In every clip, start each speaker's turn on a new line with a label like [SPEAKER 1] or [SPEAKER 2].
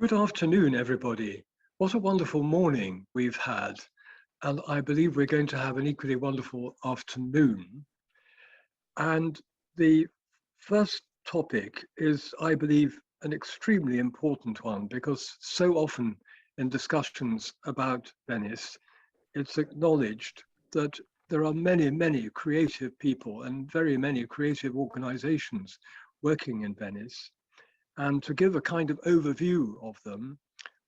[SPEAKER 1] Good afternoon, everybody. What a wonderful morning we've had. And I believe we're going to have an equally wonderful afternoon. And the first topic is, I believe, an extremely important one, because so often in discussions about Venice, it's acknowledged that there are many, many creative people and very many creative organizations working in Venice. And to give a kind of overview of them,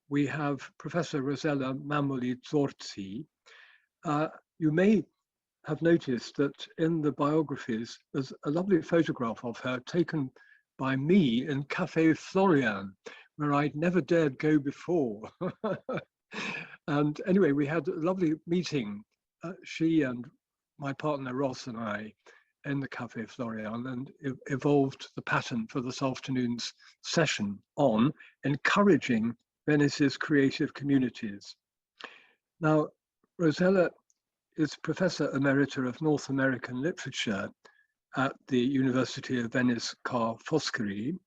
[SPEAKER 1] we have Professor Rosella Mamoli Zorzi. You may have noticed that in the biographies, there's a lovely photograph of her taken by me in Café Florian, where I'd never dared go before. And anyway, we had a lovely meeting, she and my partner Ross and I, in the Café Florian, and evolved the pattern for this afternoon's session on encouraging Venice's creative communities. Now, Rosella is Professor Emerita of North American Literature at the University of Venice Ca' Foscari,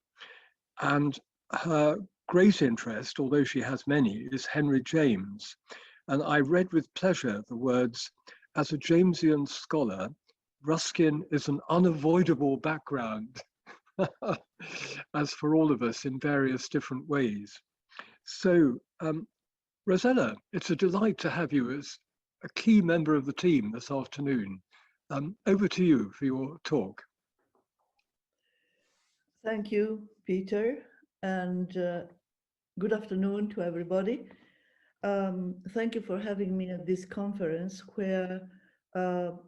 [SPEAKER 1] and her great interest, although she has many, is Henry James. And I read with pleasure the words, "As a Jamesian scholar, Ruskin is an unavoidable background," as for all of us in various different ways. So, Rosella, it's a delight to have you as a key member of the team this afternoon. Over to you for your talk.
[SPEAKER 2] Thank you, Peter, and good afternoon to everybody. Thank you for having me at this conference where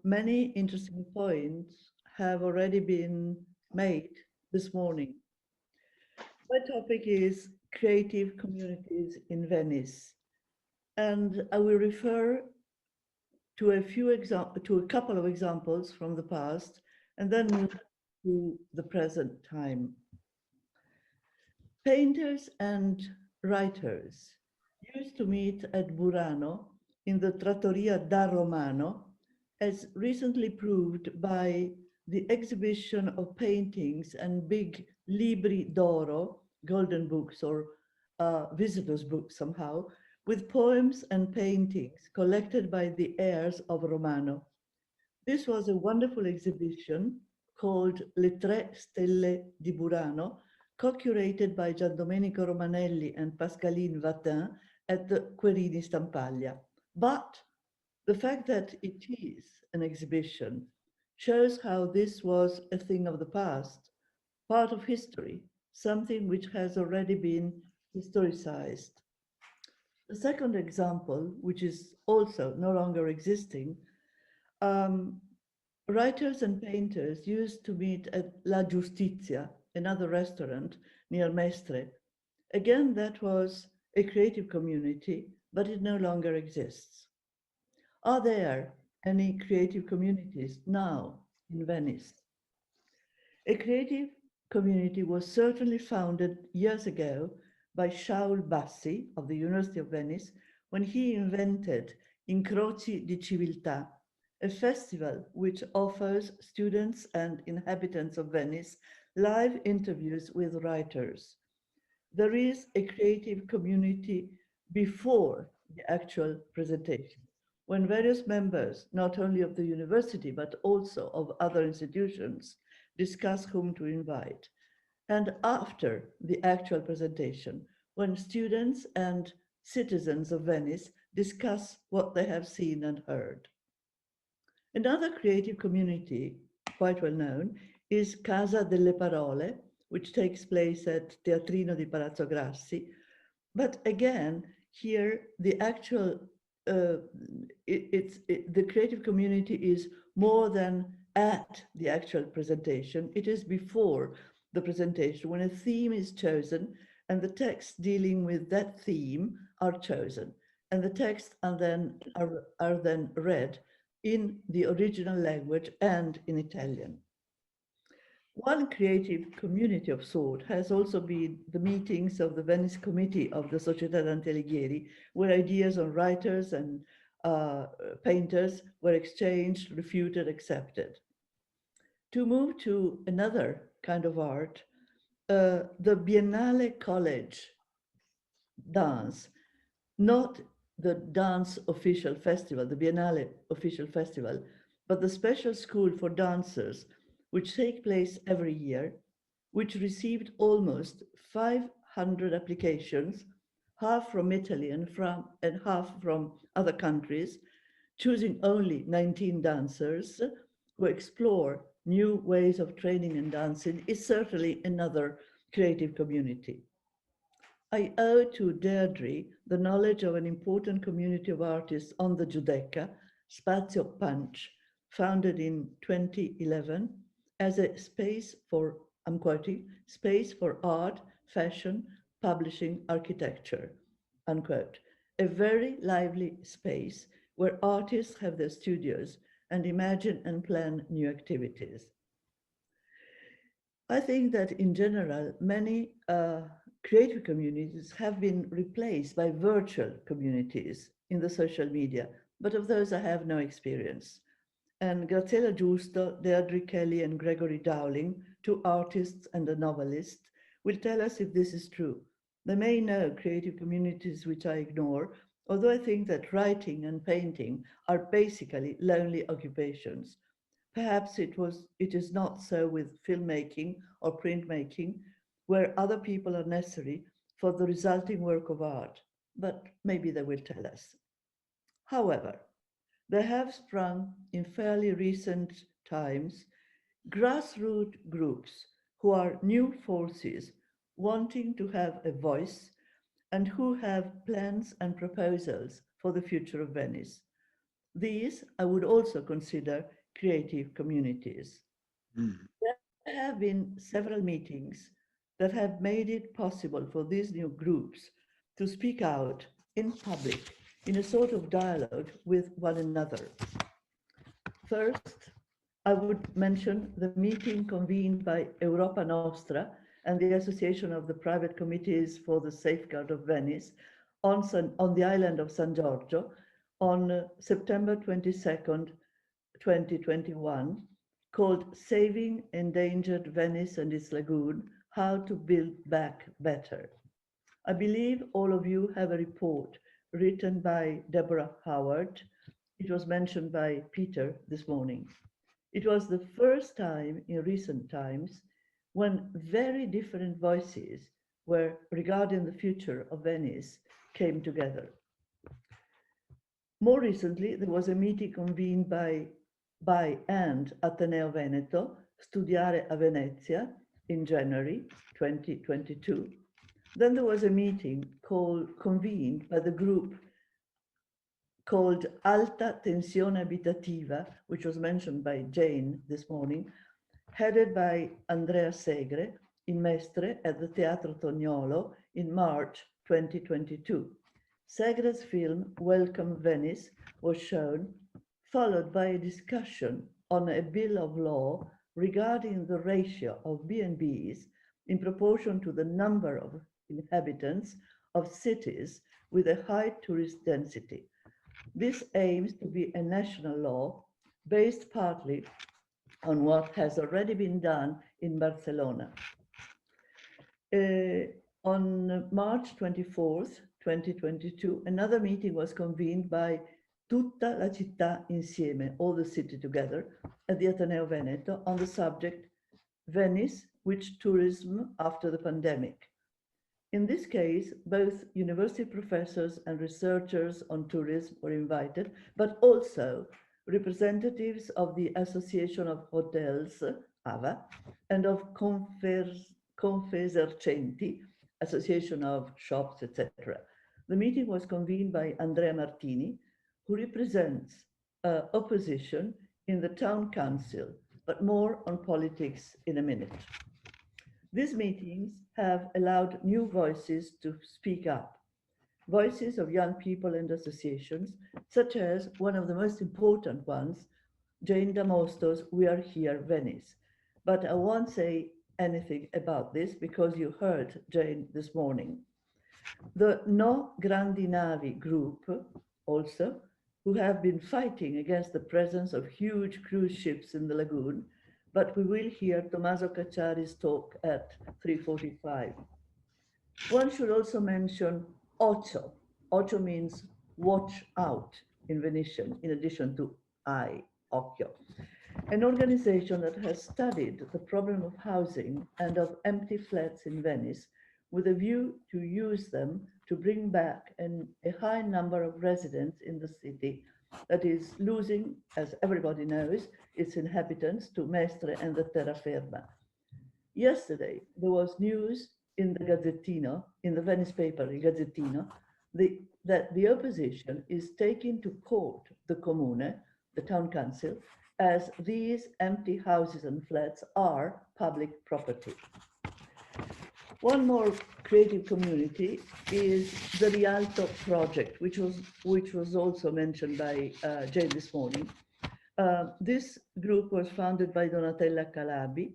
[SPEAKER 2] many interesting points have already been made this morning. My topic is creative communities in Venice, and I will refer to a couple of examples from the past, and then move to the present time. Painters and writers used to meet at Burano in the Trattoria da Romano, as recently proved by the exhibition of paintings and big libri d'oro, golden books or visitors' books somehow, with poems and paintings collected by the heirs of Romano. This was a wonderful exhibition called Le Tre Stelle di Burano, co-curated by Giandomenico Romanelli and Pascaline Vatin at the Querini Stampaglia. But the fact that it is an exhibition shows how this was a thing of the past, part of history, something which has already been historicized. The second example, which is also no longer existing, writers and painters used to meet at La Giustizia, another restaurant near Mestre. Again, that was a creative community, but it no longer exists. Are there any creative communities now in Venice? A creative community was certainly founded years ago by Shaul Bassi of the University of Venice when he invented Incroci di Civiltà, a festival which offers students and inhabitants of Venice live interviews with writers. There is a creative community before the actual presentation, when various members, not only of the university, but also of other institutions, discuss whom to invite. And after the actual presentation, when students and citizens of Venice discuss what they have seen and heard. Another creative community, quite well known, is Casa delle Parole, which takes place at Teatrino di Palazzo Grassi. But again, here the actual, the creative community is more than at the actual presentation. It is before the presentation when a theme is chosen and the texts dealing with that theme are chosen. And the texts are then read in the original language and in Italian. One creative community of sort has also been the meetings of the Venice Committee of the Società Dante Alighieri, where ideas on writers and painters were exchanged, refuted, accepted. To move to another kind of art, the Biennale College dance, not the dance official festival, the Biennale official festival, but the special school for dancers, which take place every year, which received almost 500 applications, half from Italy and half from other countries, choosing only 19 dancers who explore new ways of training and dancing, is certainly another creative community. I owe to Deirdre the knowledge of an important community of artists on the Giudecca, Spazio Punch, founded in 2011 as a space for, I'm quoting, space for art, fashion, publishing, architecture, unquote. A very lively space where artists have their studios and imagine and plan new activities. I think that in general, many creative communities have been replaced by virtual communities in the social media, but of those I have no experience. And Graziella Giusto, Déirdre Kelly, and Gregory Dowling, two artists and a novelist, will tell us if this is true. They may know creative communities which I ignore, although I think that writing and painting are basically lonely occupations. Perhaps it is not so with filmmaking or printmaking, where other people are necessary for the resulting work of art, but maybe they will tell us. However, there have sprung in fairly recent times grassroots groups who are new forces wanting to have a voice and who have plans and proposals for the future of Venice. These I would also consider creative communities.
[SPEAKER 1] Mm.
[SPEAKER 2] There have been several meetings that have made it possible for these new groups to speak out in public in a sort of dialogue with one another. First, I would mention the meeting convened by Europa Nostra and the Association of the Private Committees for the Safeguard of Venice on the island of San Giorgio on September 22nd, 2021, called Saving Endangered Venice and its Lagoon, How to Build Back Better. I believe all of you have a report written by Deborah Howard. It was mentioned by Peter this morning. It was the first time in recent times when very different voices were regarding the future of Venice came together. More recently, there was a meeting convened by and Ateneo Veneto, Studiare a Venezia, in January 2022. Then there was a meeting convened by the group called Alta Tensione Abitativa, which was mentioned by Jane this morning, headed by Andrea Segre in Mestre at the Teatro Tognolo in March 2022. Segre's film Welcome Venice was shown, followed by a discussion on a bill of law regarding the ratio of B&Bs in proportion to the number of inhabitants of cities with a high tourist density. This aims to be a national law based partly on what has already been done in Barcelona. On March 24th, 2022, another meeting was convened by Tutta la città insieme, all the city together, at the Ateneo Veneto on the subject Venice, which tourism after the pandemic. In this case, both university professors and researchers on tourism were invited, but also representatives of the Association of Hotels, AVA, and of Confesercenti, Association of Shops, etc. The meeting was convened by Andrea Martini, who represents opposition in the town council, but more on politics in a minute. These meetings have allowed new voices to speak up, voices of young people and associations, such as one of the most important ones, Jane Damosto's We Are Here Venice. But I won't say anything about this because you heard Jane this morning. The No Grandi Navi group also, who have been fighting against the presence of huge cruise ships in the lagoon, but we will hear Tommaso Cacciari's talk at 3:45. One should also mention Occhio. Occhio means watch out in Venetian, in addition to eye, occhio. An organization that has studied the problem of housing and of empty flats in Venice with a view to use them to bring back a high number of residents in the city that is losing, as everybody knows, its inhabitants to Mestre and the terraferma. Yesterday, there was news in the Gazzettino, in the Venice paper, il Gazzettino, that the opposition is taking to court the Comune, the town council, as these empty houses and flats are public property. One more creative community is the Rialto Project, which was also mentioned by Jane this morning. This group was founded by Donatella Calabi,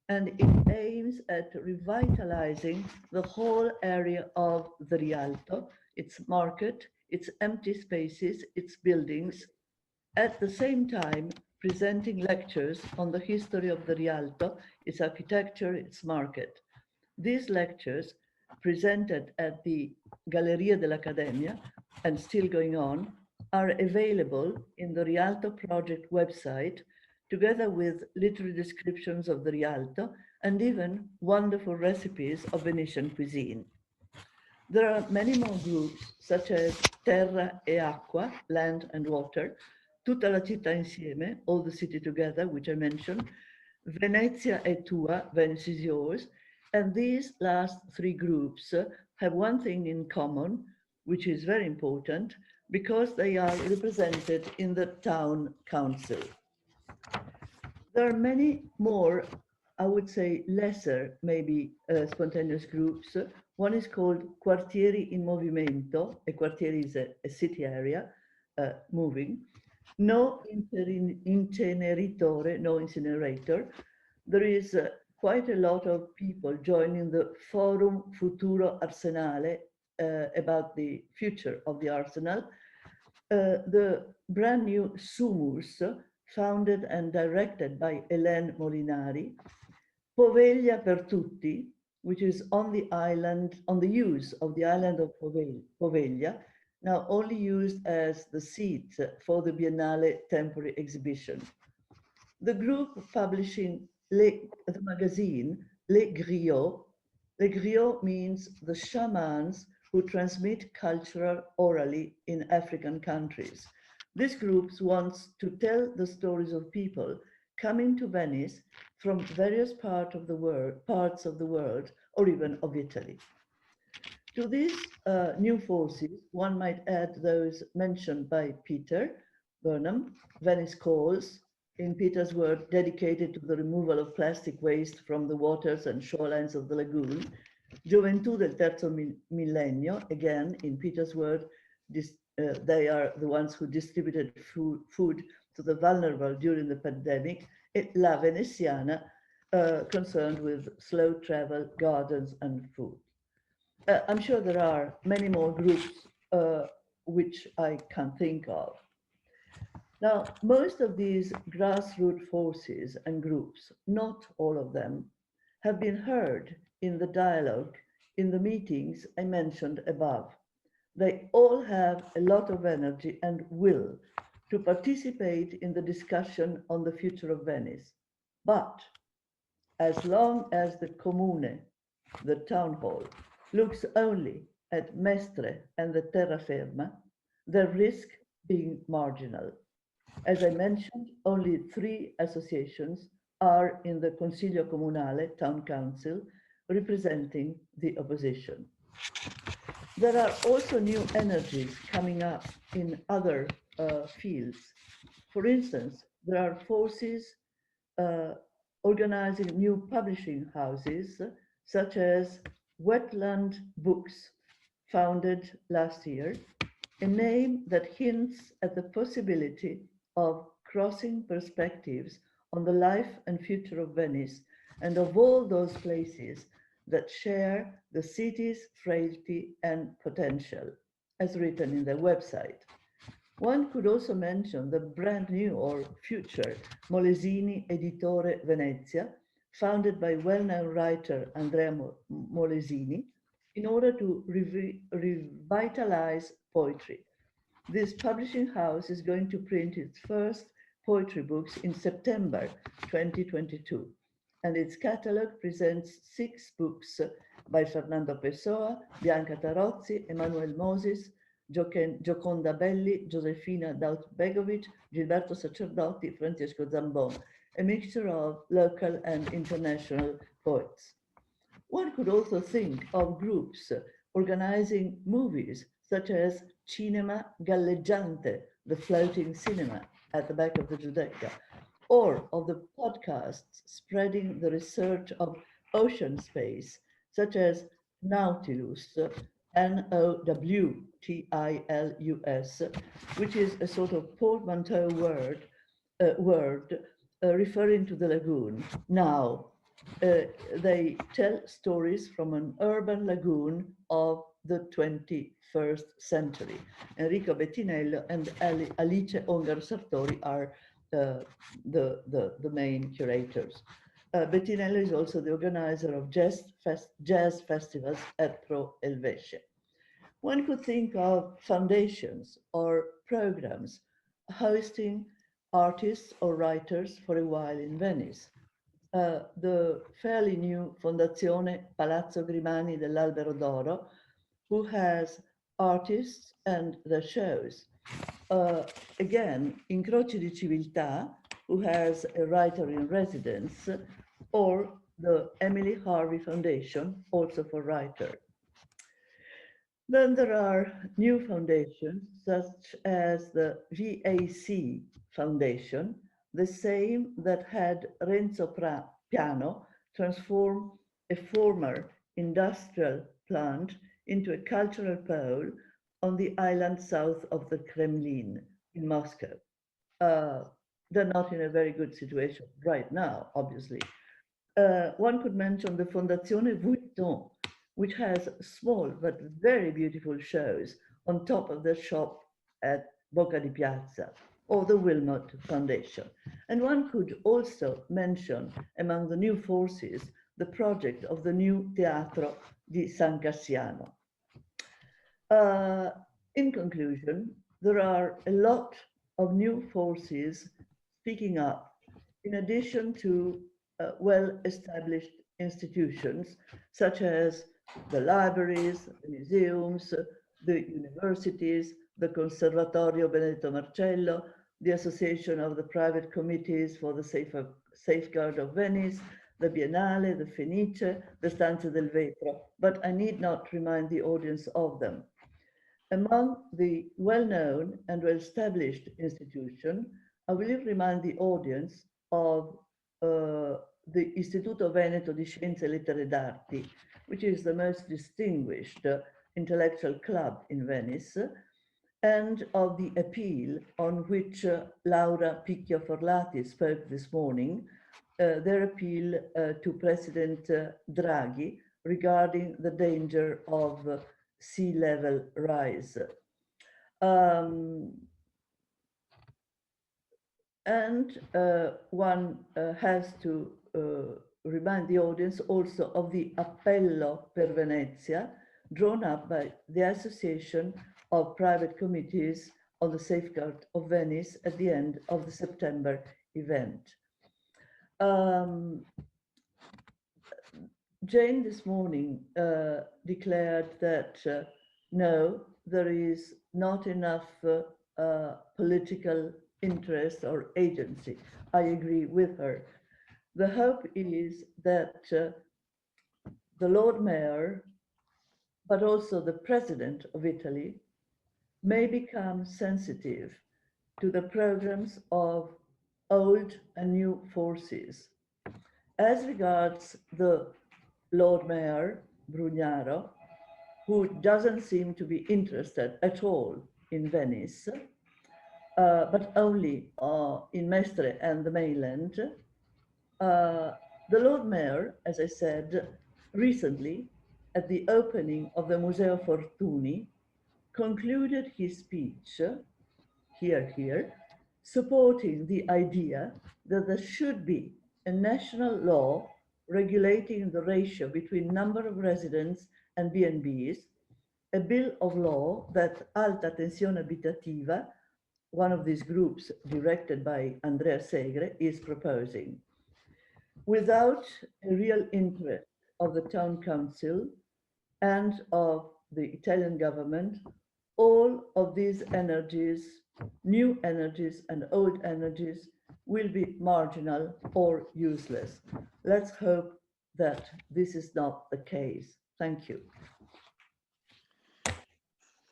[SPEAKER 2] and it aims at revitalizing the whole area of the Rialto, its market, its empty spaces, its buildings, at the same time presenting lectures on the history of the Rialto, its architecture, its market. These lectures, presented at the Galleria dell'Accademia and still going on, are available in the Rialto Project website, together with literary descriptions of the Rialto and even wonderful recipes of Venetian cuisine. There are many more groups, such as Terra e Acqua, land and water, Tutta la città insieme, all the city together, which I mentioned, Venezia è tua, Venice is yours, and these last three groups have one thing in common, which is very important, because they are represented in the town council. There are many more, I would say lesser, maybe spontaneous groups. One is called Quartieri in Movimento. A quartiere is a city area moving. No inceneritore, no incinerator. There is quite a lot of people joining the Forum Futuro Arsenale about the future of the arsenal. The brand new Sumus, founded and directed by Hélène Molinari. Poveglia per tutti, which is on the island, on the use of the island of Poveglia, now only used as the seat for the Biennale temporary exhibition. The group publishing the magazine Les Griots. Les Griots means the shamans who transmit culture orally in African countries. This group wants to tell the stories of people coming to Venice from various parts of the world, or even of Italy. To these new forces, one might add those mentioned by Peter Burnham, Venice Calls, in Peter's word, dedicated to the removal of plastic waste from the waters and shorelines of the lagoon. Gioventù del Terzo Millennio, again, in Peter's word, they are the ones who distributed food to the vulnerable during the pandemic. Et La Veneziana, concerned with slow travel, gardens, and food. I'm sure there are many more groups which I can't think of. Now, most of these grassroots forces and groups, not all of them, have been heard in the dialogue, in the meetings I mentioned above. They all have a lot of energy and will to participate in the discussion on the future of Venice. But as long as the Comune, the town hall, looks only at Mestre and the terraferma, they risk being marginal. As I mentioned, only 3 associations are in the Consiglio Comunale, town council, representing the opposition. There are also new energies coming up in other fields. For instance, there are forces organizing new publishing houses, such as Wetland Books, founded last year, a name that hints at the possibility of crossing perspectives on the life and future of Venice and of all those places that share the city's frailty and potential, as written in their website. One could also mention the brand new or future Molesini Editore Venezia, founded by well-known writer Andrea Molesini, in order to revitalize poetry. This publishing house is going to print its first poetry books in September 2022, and its catalog presents 6 books by Fernando Pessoa, Bianca Tarozzi, Emanuele Moses, Gioconda Belli, Josefina Daut-Begovic, Gilberto Sacerdoti, Francesco Zambon, a mixture of local and international poets. One could also think of groups organizing movies such as Cinema Galleggiante, the floating cinema at the back of the Giudecca, or of the podcasts spreading the research of ocean space, such as Nautilus, Nowtilus, which is a sort of portmanteau word referring to the lagoon. Now, they tell stories from an urban lagoon of the 21st century. Enrico Bettinello and Alice Ongaro Sartori are the main curators. Bettinello is also the organizer of jazz festivals at Pro Elvesce. One could think of foundations or programs hosting artists or writers for a while in Venice. The fairly new Fondazione Palazzo Grimani dell'Albero d'Oro, who has artists and their shows. Again, Incroci di Civiltà, who has a writer in residence, or the Emily Harvey Foundation, also for writer. Then there are new foundations, such as the VAC Foundation, the same that had Renzo Piano transform a former industrial plant into a cultural pole on the island south of the Kremlin in Moscow. They're not in a very good situation right now, obviously. One could mention the Fondazione Vuitton, which has small but very beautiful shows on top of the shop at Bocca di Piazza, or the Wilmot Foundation. And one could also mention among the new forces the project of the new Teatro di San Cassiano. In conclusion, there are a lot of new forces speaking up, in addition to well-established institutions such as the libraries, the museums, the universities, the Conservatorio Benedetto Marcello, the Association of the Private Committees for the Safeguard of Venice, the Biennale, the Fenice, the Stanze del Vetro, but I need not remind the audience of them. Among the well-known and well-established institutions, I will remind the audience of the Istituto Veneto di Scienze e Lettere d'Arti, which is the most distinguished intellectual club in Venice, and of the appeal on which Laura Picchio Forlati spoke this morning, their appeal to President Draghi regarding the danger of sea level rise. One has to remind the audience also of the Appello per Venezia, drawn up by the Association of Private Committees on the Safeguard of Venice at the end of the September event. Jane this morning declared that no, there is not enough political interest or agency. I agree with her. The hope is that the Lord Mayor, but also the President of Italy, may become sensitive to the programs of old and new forces. As regards the Lord Mayor, Brugnaro, who doesn't seem to be interested at all in Venice, but only in Mestre and the mainland, the Lord Mayor, as I said, recently, at the opening of the Museo Fortuny, concluded his speech, here, supporting the idea that there should be a national law regulating the ratio between number of residents and B&Bs, a bill of law that Alta Tensione Abitativa, one of these groups directed by Andrea Segre, is proposing. Without a real interest of the town council and of the Italian government, all of these energies, new energies and old energies, will be marginal or useless. Let's hope that this is not the case. Thank you.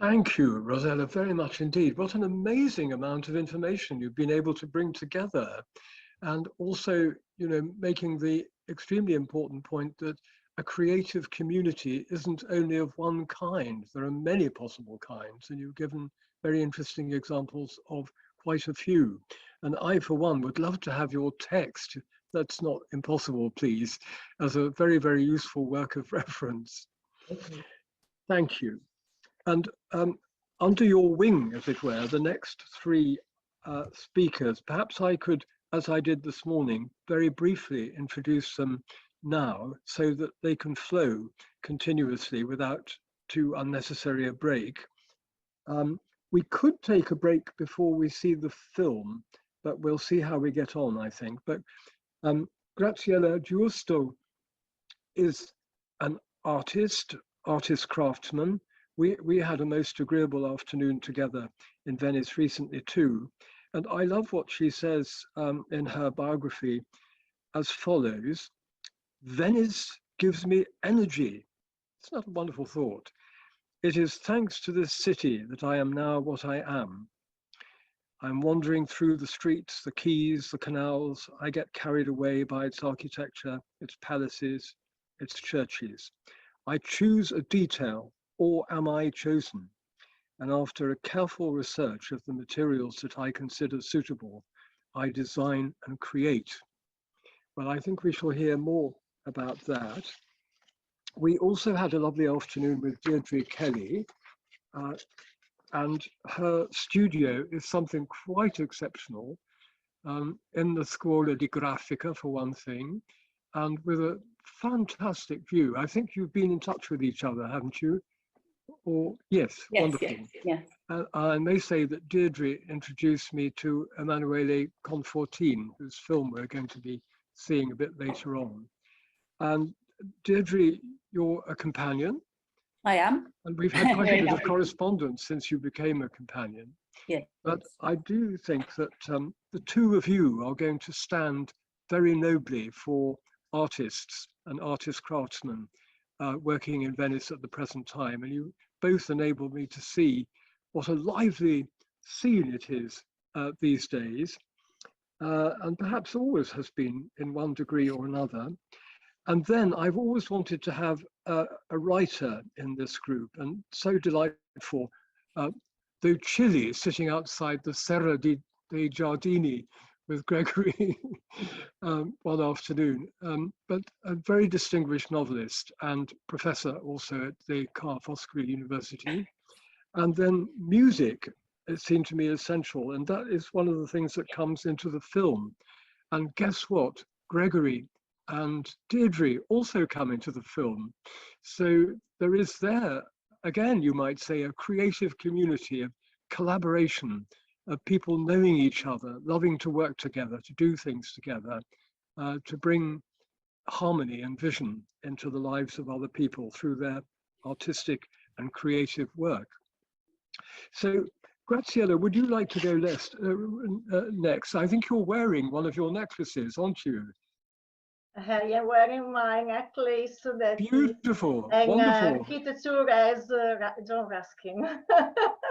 [SPEAKER 1] Thank you, Rosella, very much indeed. What an amazing amount of information you've been able to bring together. And also, you know, making the extremely important point that a creative community isn't only of one kind. There are many possible kinds, and you've given very interesting examples of quite a few. And I, for one, would love to have your text, that's not impossible, please, as a very, very useful work of reference.
[SPEAKER 2] Okay.
[SPEAKER 1] Thank you. And under your wing, as it were, the next three speakers, perhaps I could, as I did this morning, very briefly introduce them now so that they can flow continuously without too unnecessary a break. We could take a break before we see the film, but we'll see how we get on, I think. But Graziella Giusto is an artist craftsman. We had a most agreeable afternoon together in Venice recently too. And I love what she says in her biography as follows: Venice gives me energy. It's not a wonderful thought. It is thanks to this city that I am now what I am. I'm wandering through the streets, the quays, the canals. I get carried away by its architecture, its palaces, its churches. I choose a detail, or am I chosen? And after a careful research of the materials that I consider suitable, I design and create. Well, I think we shall hear more about that. We also had a lovely afternoon with Déirdre Kelly, and her studio is something quite exceptional in the Scuola di Grafica, for one thing, and with a fantastic view. I think you've been in touch with each other, haven't you? Or yes, wonderful.
[SPEAKER 3] Yes.
[SPEAKER 1] I may say that Déirdre introduced me to Emanuele Confortin, whose film we're going to be seeing a bit later on. And Déirdre, you're a companion.
[SPEAKER 3] I am.
[SPEAKER 1] And we've had quite a bit of correspondence since you became a companion.
[SPEAKER 3] Yes.
[SPEAKER 1] But I do think that the two of you are going to stand very nobly for artists and artist craftsmen working in Venice at the present time. And you both enable me to see what a lively scene it is these days, and perhaps always has been in one degree or another. And then I've always wanted to have a writer in this group, and so delightful, though chilly, sitting outside the Serra dei Giardini with Gregory one afternoon, but a very distinguished novelist and professor also at the Ca' Foscari University. And then music, it seemed to me essential, and that is one of the things that comes into the film. And guess what? Gregory and Déirdre also come into the film. So there is there, again, you might say, a creative community of collaboration, of people knowing each other, loving to work together, to do things together, to bring harmony and vision into the lives of other people through their artistic and creative work. So, Graziella, would you like to go next? I think you're wearing one of your necklaces, aren't you?
[SPEAKER 4] I am wearing my necklace that
[SPEAKER 1] beautiful,
[SPEAKER 4] and
[SPEAKER 1] wonderful.
[SPEAKER 4] architecture as John Ruskin.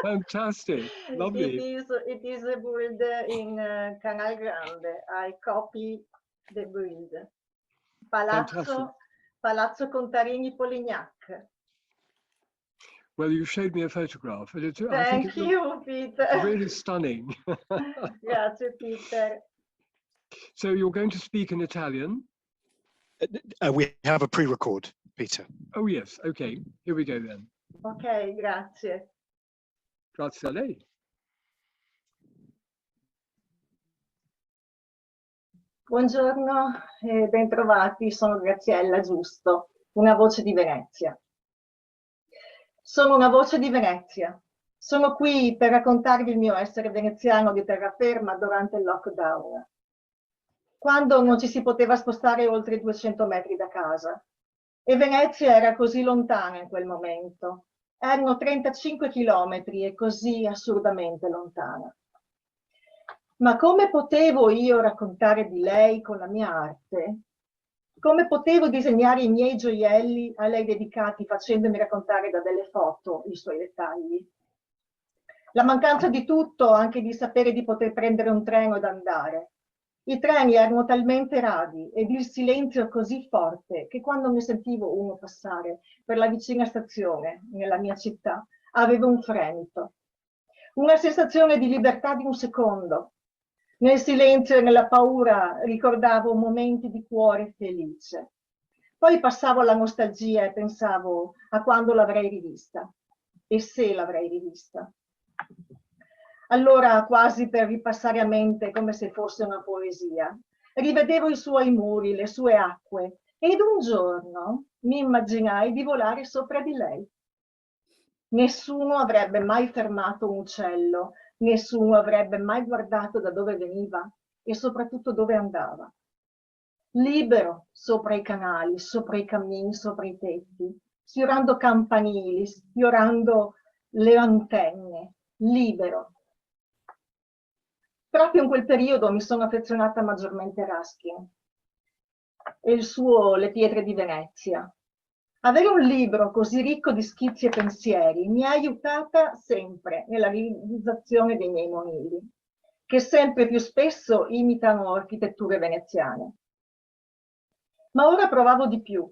[SPEAKER 1] Fantastic, lovely.
[SPEAKER 4] It is a build in Canal Grande. I copy the build. Palazzo Contarini Polignac.
[SPEAKER 1] Well, you showed me a photograph, and
[SPEAKER 4] Thank you, Peter.
[SPEAKER 1] Really stunning.
[SPEAKER 4] Grazie, Peter.
[SPEAKER 1] So you're going to speak in Italian?
[SPEAKER 5] We have a pre-record, Peter.
[SPEAKER 1] Oh yes, okay. Here we go then.
[SPEAKER 4] Ok, grazie.
[SPEAKER 1] Grazie a lei.
[SPEAKER 4] Buongiorno e bentrovati, sono Graziella Giusto, una voce di Venezia. Sono una voce di Venezia. Sono qui per raccontarvi il mio essere veneziano di terraferma durante il lockdown, quando non ci si poteva spostare oltre i 200 metri da casa. E Venezia era così lontana in quel momento. Erano 35 chilometri e così assurdamente lontana. Ma come potevo io raccontare di lei con la mia arte? Come potevo disegnare i miei gioielli a lei dedicati facendomi raccontare da delle foto i suoi dettagli? La mancanza di tutto, anche di sapere di poter prendere un treno ed andare. I treni erano talmente radi ed il silenzio così forte che quando ne sentivo uno passare per la vicina stazione, nella mia città, avevo un fremito. Una sensazione di libertà di un secondo. Nel silenzio e nella paura ricordavo momenti di cuore felice. Poi passavo alla nostalgia e pensavo a quando l'avrei rivista e se l'avrei rivista. Allora, quasi per ripassare a mente come se fosse una poesia, rivedevo i suoi muri, le sue acque, ed un giorno mi immaginai di volare sopra di lei. Nessuno avrebbe mai fermato un uccello, nessuno avrebbe mai guardato da dove veniva e soprattutto dove andava. Libero sopra i canali, sopra i cammini, sopra i tetti, sfiorando campanili, sfiorando le antenne, libero. Proprio in quel periodo mi sono affezionata maggiormente a Ruskin e il suo Le pietre di Venezia. Avere un libro così ricco di schizzi e pensieri mi ha aiutata sempre nella realizzazione dei miei monili, che sempre più spesso imitano architetture veneziane. Ma ora provavo di più.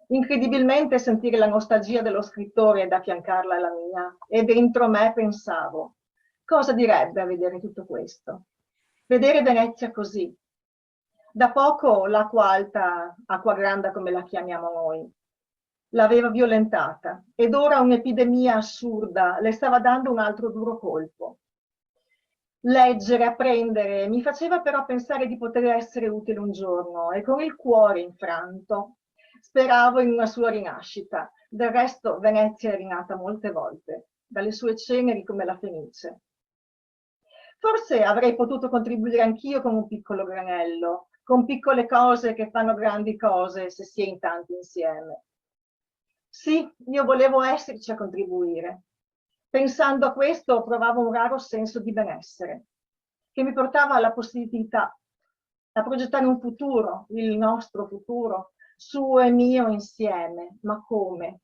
[SPEAKER 4] Incredibilmente sentire la nostalgia dello scrittore ed affiancarla alla mia, e dentro me pensavo: cosa direbbe a vedere tutto questo? Vedere Venezia così. Da poco l'acqua alta, acqua granda come la chiamiamo noi, l'aveva violentata ed ora un'epidemia assurda le stava dando un altro duro colpo. Leggere, apprendere, mi faceva però pensare di poter essere utile un giorno e con il cuore infranto speravo in una sua rinascita. Del resto Venezia è rinata molte volte, dalle sue ceneri come la Fenice. Forse avrei potuto contribuire anch'io con un piccolo granello, con piccole cose che fanno grandi cose se si è in tanti insieme. Sì, io volevo esserci a contribuire. Pensando a questo provavo un raro senso di benessere, che mi portava alla possibilità a progettare un futuro, il nostro futuro, suo e mio insieme. Ma come?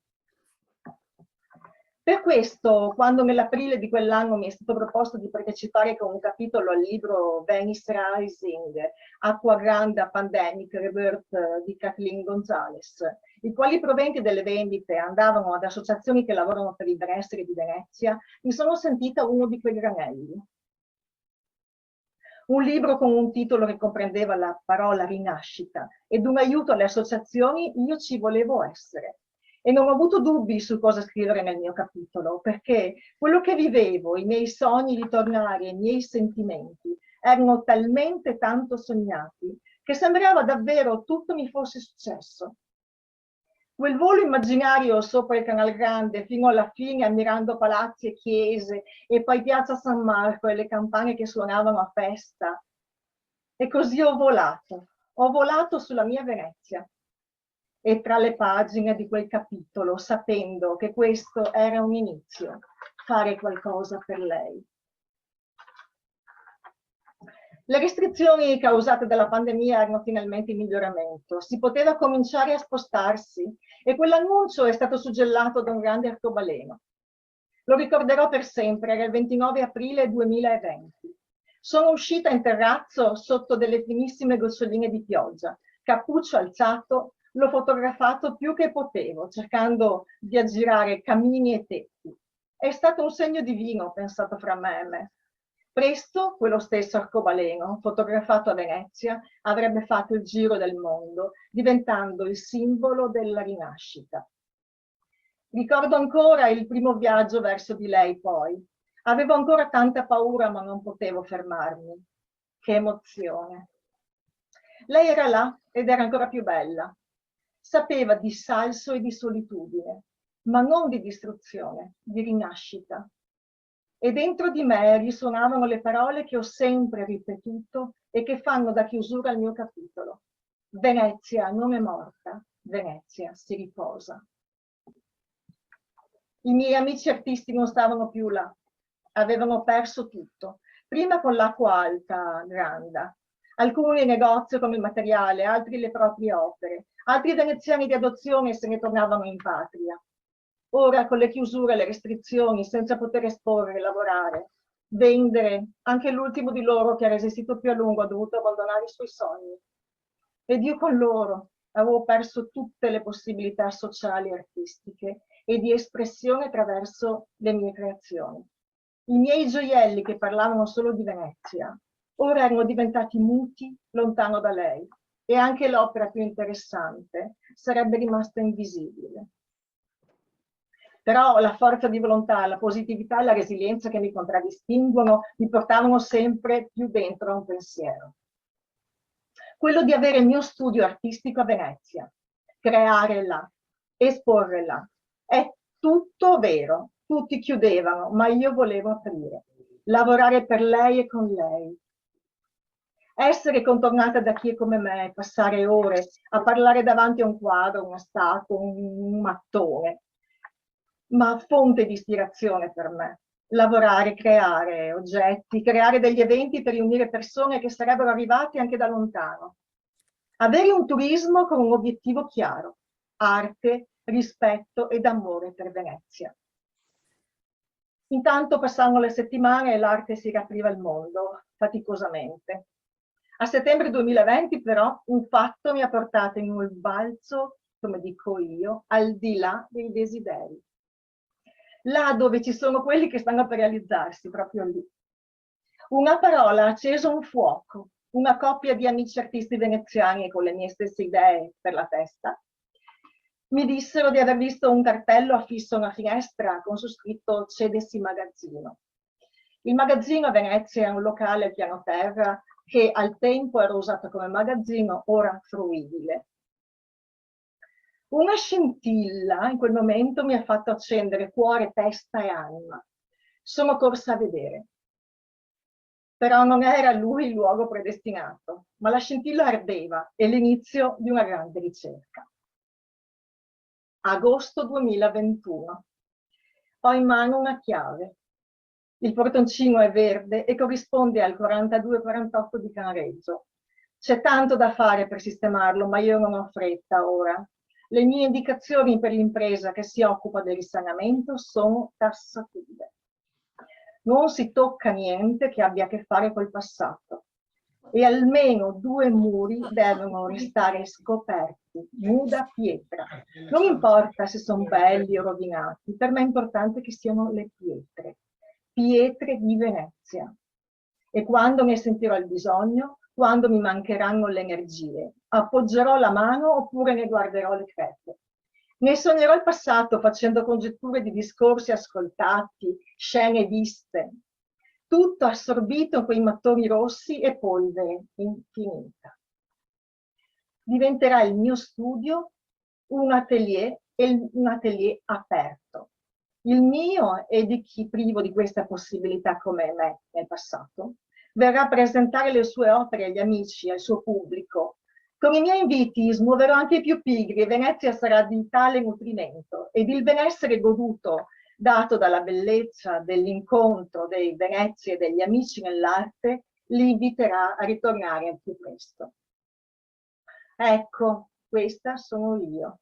[SPEAKER 4] Per questo, quando nell'aprile di quell'anno mi è stato proposto di partecipare con un capitolo al libro Venice's Rising, Acqua Grande a Pandemic Rebirth di Kathleen Gonzalez, i quali proventi delle vendite andavano ad associazioni che lavorano per il benessere di Venezia, mi sono sentita uno di quei granelli. Un libro con un titolo che comprendeva la parola rinascita ed un aiuto alle associazioni, io ci volevo essere. E non ho avuto dubbi su cosa scrivere nel mio capitolo, perché quello che vivevo, i miei sogni di tornare, i miei sentimenti, erano talmente tanto sognati che sembrava davvero tutto mi fosse successo. Quel volo immaginario sopra il Canal Grande fino alla fine, ammirando palazzi e chiese, e poi Piazza San Marco e le campane che suonavano a festa. E così ho volato sulla mia Venezia. E tra le pagine di quel capitolo, sapendo che questo era un inizio, fare qualcosa per lei. Le restrizioni causate dalla pandemia erano finalmente in miglioramento. Si poteva cominciare a spostarsi e quell'annuncio è stato suggellato da un grande arcobaleno. Lo ricorderò per sempre, era il 29 aprile 2020. Sono uscita in terrazzo sotto delle finissime goccioline di pioggia, cappuccio alzato, l'ho fotografato più che potevo, cercando di aggirare camini e tetti. È stato un segno divino, ho pensato fra me e me. Presto, quello stesso arcobaleno, fotografato a Venezia, avrebbe fatto il giro del mondo, diventando il simbolo della rinascita. Ricordo ancora il primo viaggio verso di lei poi. Avevo ancora tanta paura, ma non potevo fermarmi. Che emozione! Lei era là ed era ancora più bella. Sapeva di salso e di solitudine. ma non di distruzione, di rinascita. E dentro di me risuonavano le parole che ho sempre ripetuto e che fanno da chiusura al mio capitolo. Venezia non è morta, Venezia si riposa. I miei amici artisti non stavano più là, avevano perso tutto. Prima con l'acqua alta, Granda, alcuni negozi come il materiale, altri le proprie opere, altri veneziani di adozione se ne tornavano in patria. Ora con le chiusure, le restrizioni, senza poter esporre, lavorare, vendere, anche l'ultimo di loro che ha resistito più a lungo ha dovuto abbandonare i suoi sogni. Ed io con loro avevo perso tutte le possibilità sociali e artistiche e di espressione attraverso le mie creazioni. I miei gioielli che parlavano solo di Venezia, ora erano diventati muti lontano da lei e anche l'opera più interessante sarebbe rimasta invisibile. Però la forza di volontà, la positività e la resilienza che mi contraddistinguono mi portavano sempre più dentro a un pensiero. Quello di avere il mio studio artistico a Venezia, creare là, esporre là. È tutto vero, tutti chiudevano, ma io volevo aprire, lavorare per lei e con lei. Essere contornata da chi è come me, passare ore a parlare davanti a un quadro, una statua, un mattone, ma fonte di ispirazione per me. Lavorare, creare oggetti, creare degli eventi per riunire persone che sarebbero arrivate anche da lontano. Avere un turismo con un obiettivo chiaro, arte, rispetto ed amore per Venezia. Intanto passavano le settimane e l'arte si riapriva al mondo, faticosamente. A settembre 2020 però un fatto mi ha portato in un balzo, come dico io, al di là dei desideri. Là dove ci sono quelli che stanno per realizzarsi, proprio lì. Una parola ha acceso un fuoco, una coppia di amici artisti veneziani e con le mie stesse idee per la testa, mi dissero di aver visto un cartello affisso a una finestra con su scritto Cedesi Magazzino. Il magazzino a Venezia è un locale al piano terra che al tempo era usato come magazzino, ora fruibile. Una scintilla in quel momento mi ha fatto accendere cuore, testa e anima. Sono corsa a vedere. Però non era lui il luogo predestinato, ma la scintilla ardeva e l'inizio di una grande ricerca. Agosto 2021. Ho in mano una chiave. Il portoncino è verde e corrisponde al 4248 di Canreggio. C'è tanto da fare per sistemarlo, ma io non ho fretta ora. Le mie indicazioni per l'impresa che si occupa del risanamento sono tassative. Non si tocca niente che abbia a che fare col passato. E almeno 2 muri devono restare scoperti, nuda pietra. Non importa se sono belli o rovinati, per me è importante che siano le pietre. Pietre di Venezia. E quando ne sentirò il bisogno, quando mi mancheranno le energie, appoggerò la mano oppure ne guarderò le crepe. Ne sognerò il passato facendo congetture di discorsi ascoltati, scene viste, tutto assorbito in quei mattoni rossi e polvere infinita. Diventerà il mio studio un atelier aperto. Il mio e di chi privo di questa possibilità come me nel passato, verrà a presentare le sue opere agli amici, al suo pubblico. Con i miei inviti smuoverò anche i più pigri e Venezia sarà di tale nutrimento ed il benessere goduto dato dalla bellezza dell'incontro dei Venezia e degli amici nell'arte li inviterà a ritornare al più presto. Ecco, questa sono io.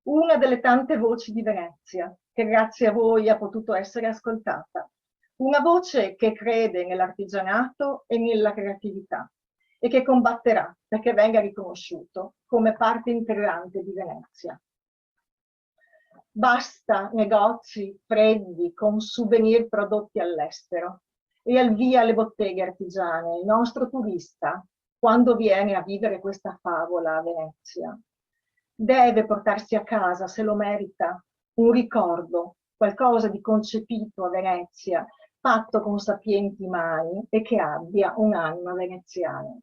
[SPEAKER 4] Una delle tante voci di Venezia, che grazie a voi ha potuto essere ascoltata. Una voce che crede nell'artigianato e nella creatività e che combatterà perché venga riconosciuto come parte integrante di Venezia. Basta negozi freddi con souvenir prodotti all'estero e al via le botteghe artigiane. Il nostro turista, quando viene a vivere questa favola a Venezia, deve portarsi a casa, se lo merita, un ricordo, qualcosa di concepito a Venezia, fatto con sapienti mani e che abbia un'anima veneziana.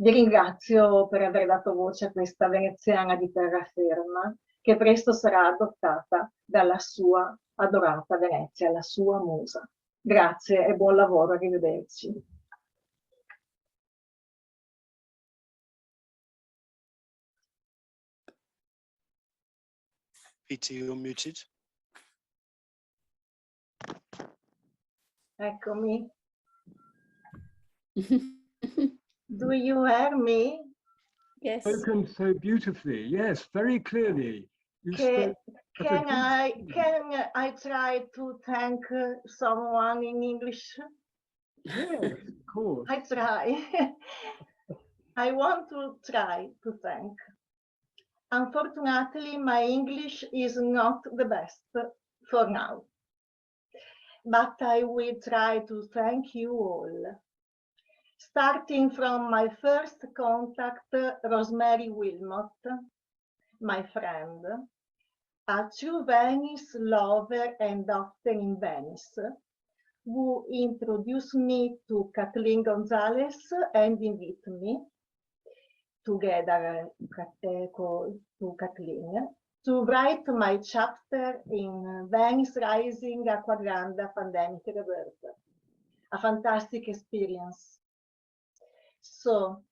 [SPEAKER 4] Vi ringrazio per aver dato voce a questa veneziana di terraferma che presto sarà adottata dalla sua adorata Venezia, la sua musa. Grazie e buon lavoro, arrivederci.
[SPEAKER 5] Peter, you're muted.
[SPEAKER 4] Eccomi. Do you hear me?
[SPEAKER 3] Yes.
[SPEAKER 1] Spoken so beautifully. Yes, very clearly. You spoke at a
[SPEAKER 4] Can
[SPEAKER 1] good
[SPEAKER 4] I try to thank someone in English?
[SPEAKER 1] Yes, of course.
[SPEAKER 4] I try. I want to try to thank. Unfortunately, my English is not the best for now. But I will try to thank you all. Starting from my first contact, Rosemary Wilmot, my friend, a true Venice lover and often in Venice, who introduced me to Kathleen Gonzalez and invited me, together to Kathleen, to write my chapter in Venice Rising Aquagrande Pandemic Rebirth. A fantastic experience. So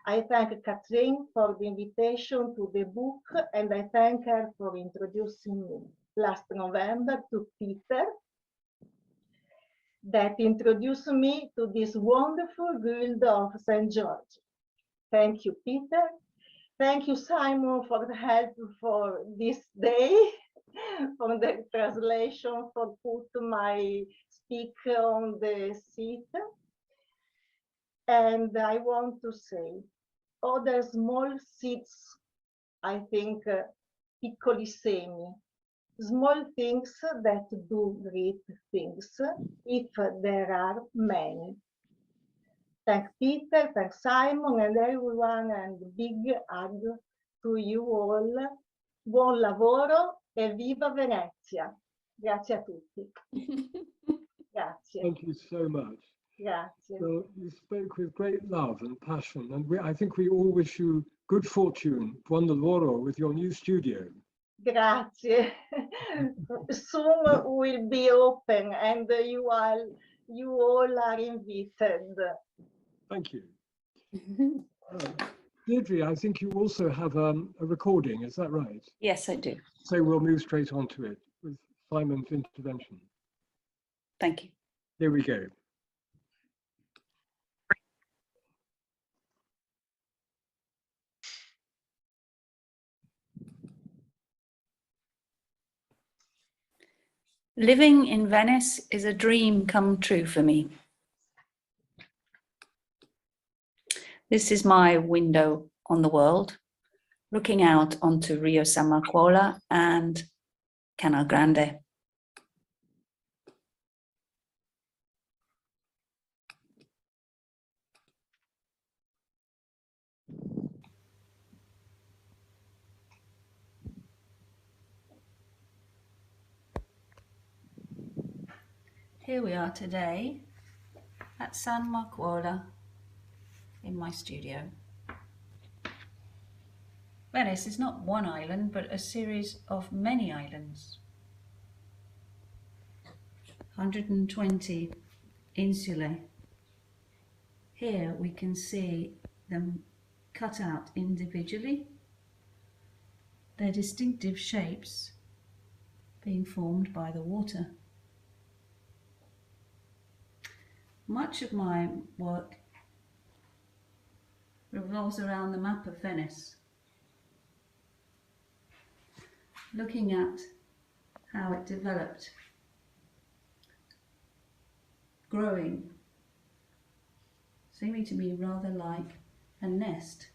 [SPEAKER 4] I thank Kathleen for the invitation to the book, and I thank her for introducing me last November to Peter, that introduced me to this wonderful guild of St. George. Thank you, Peter. Thank you, Simon, for the help for this day, for the translation, for put my speak on the seat. And I want to say, other small seeds, I think, piccoli semi, small things that do great things, if there are many. Thank Peter, thank Simon and everyone, and big hug to you all. Buon lavoro e viva Venezia. Grazie a tutti. Grazie.
[SPEAKER 1] Thank you so much.
[SPEAKER 4] Grazie.
[SPEAKER 1] Well, you spoke with great love and passion, and I think we all wish you good fortune, buon lavoro, with your new studio.
[SPEAKER 4] Grazie. Soon will be open, and you all are invited.
[SPEAKER 1] Thank you. Déirdre, I think you also have a recording, is that right?
[SPEAKER 3] Yes, I do.
[SPEAKER 1] So we'll move straight on to it with Simon's intervention.
[SPEAKER 3] Thank you.
[SPEAKER 1] Here we go.
[SPEAKER 3] Living in Venice is a dream come true for me. This is my window on the world, looking out onto Rio San Marcuola and Canal Grande. Here we are today at San Marcuola in my studio. Venice is not one island, but a series of many islands. 120 insulae. Here we can see them cut out individually, their distinctive shapes being formed by the water. Much of my work revolves around the map of Venice, looking at how it developed, growing, seeming to me rather like a nest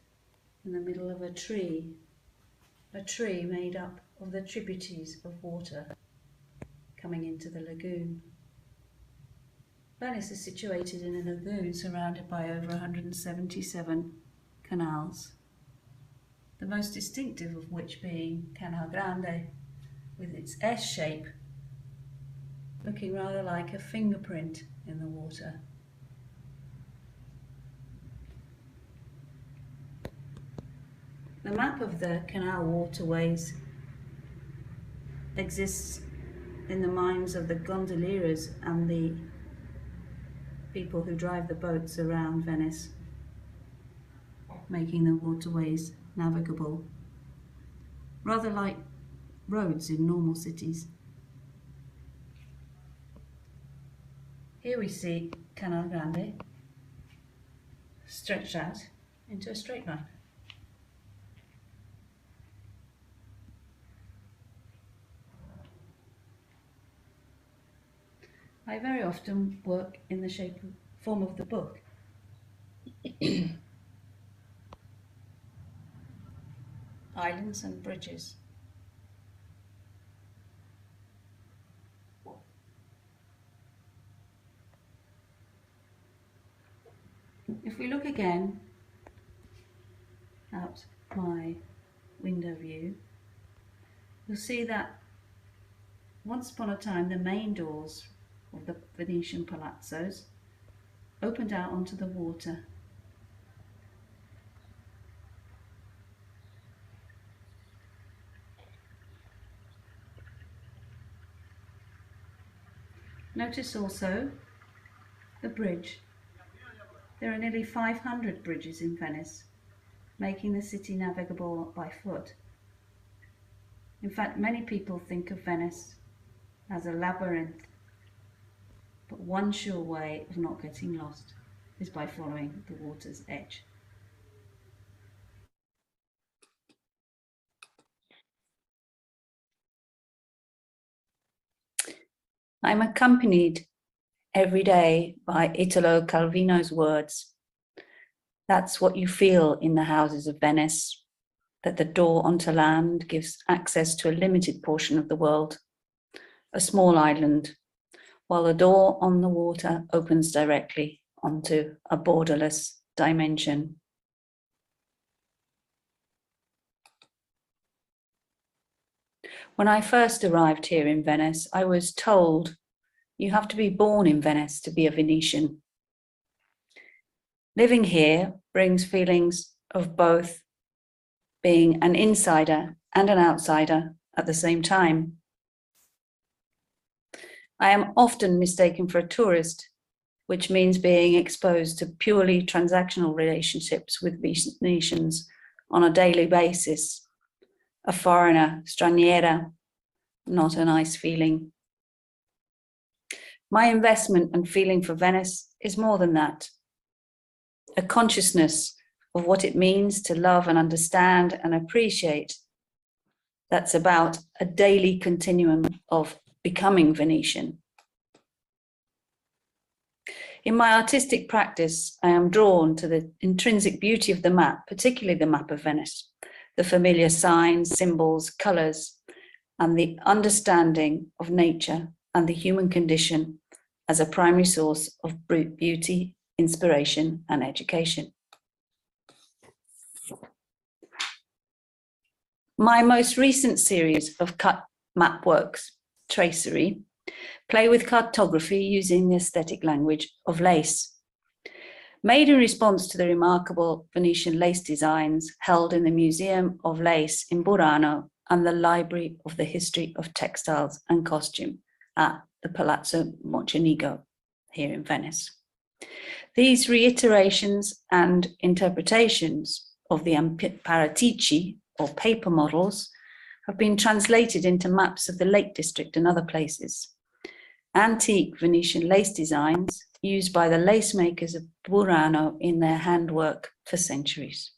[SPEAKER 3] in the middle of a tree made up of the tributaries of water coming into the lagoon. Venice is situated in a lagoon surrounded by over 177 canals, the most distinctive of which being Canal Grande, with its S shape, looking rather like a fingerprint in the water. The map of the Canal Waterways exists in the minds of the gondoliers and the people who drive the boats around Venice, making the waterways navigable, rather like roads in normal cities. Here we see Canal Grande stretched out into a straight line. I very often work in the form of the book. Islands and bridges. If we look again out my window view, you'll see that once upon a time the main doors of the Venetian palazzos opened out onto the water. Notice also the bridge. There are nearly 500 bridges in Venice, making the city navigable by foot. In fact, many people think of Venice as a labyrinth, but one sure way of not getting lost is by following the water's edge. I'm accompanied every day by Italo Calvino's words. That's what you feel in the houses of Venice, that the door onto land gives access to a limited portion of the world, a small island, while the door on the water opens directly onto a borderless dimension. When I first arrived here in Venice, I was told you have to be born in Venice to be a Venetian. Living here brings feelings of both being an insider and an outsider at the same time. I am often mistaken for a tourist, which means being exposed to purely transactional relationships with Venetians on a daily basis. A foreigner, straniera, not a nice feeling. My investment and feeling for Venice is more than that. A consciousness of what it means to love and understand and appreciate. That's about a daily continuum of becoming Venetian. In my artistic practice, I am drawn to the intrinsic beauty of the map, particularly the map of Venice, the familiar signs, symbols, colours, and the understanding of nature and the human condition as a primary source of beauty, inspiration, and education. My most recent series of cut map works, Tracery, play with cartography using the aesthetic language of lace. Made in response to the remarkable Venetian lace designs held in the Museum of Lace in Burano and the Library of the History of Textiles and Costume at the Palazzo Mocenigo here in Venice. These reiterations and interpretations of the imparatici, or paper models, have been translated into maps of the Lake District and other places. Antique Venetian lace designs used by the lace makers of Burano in their handwork for centuries.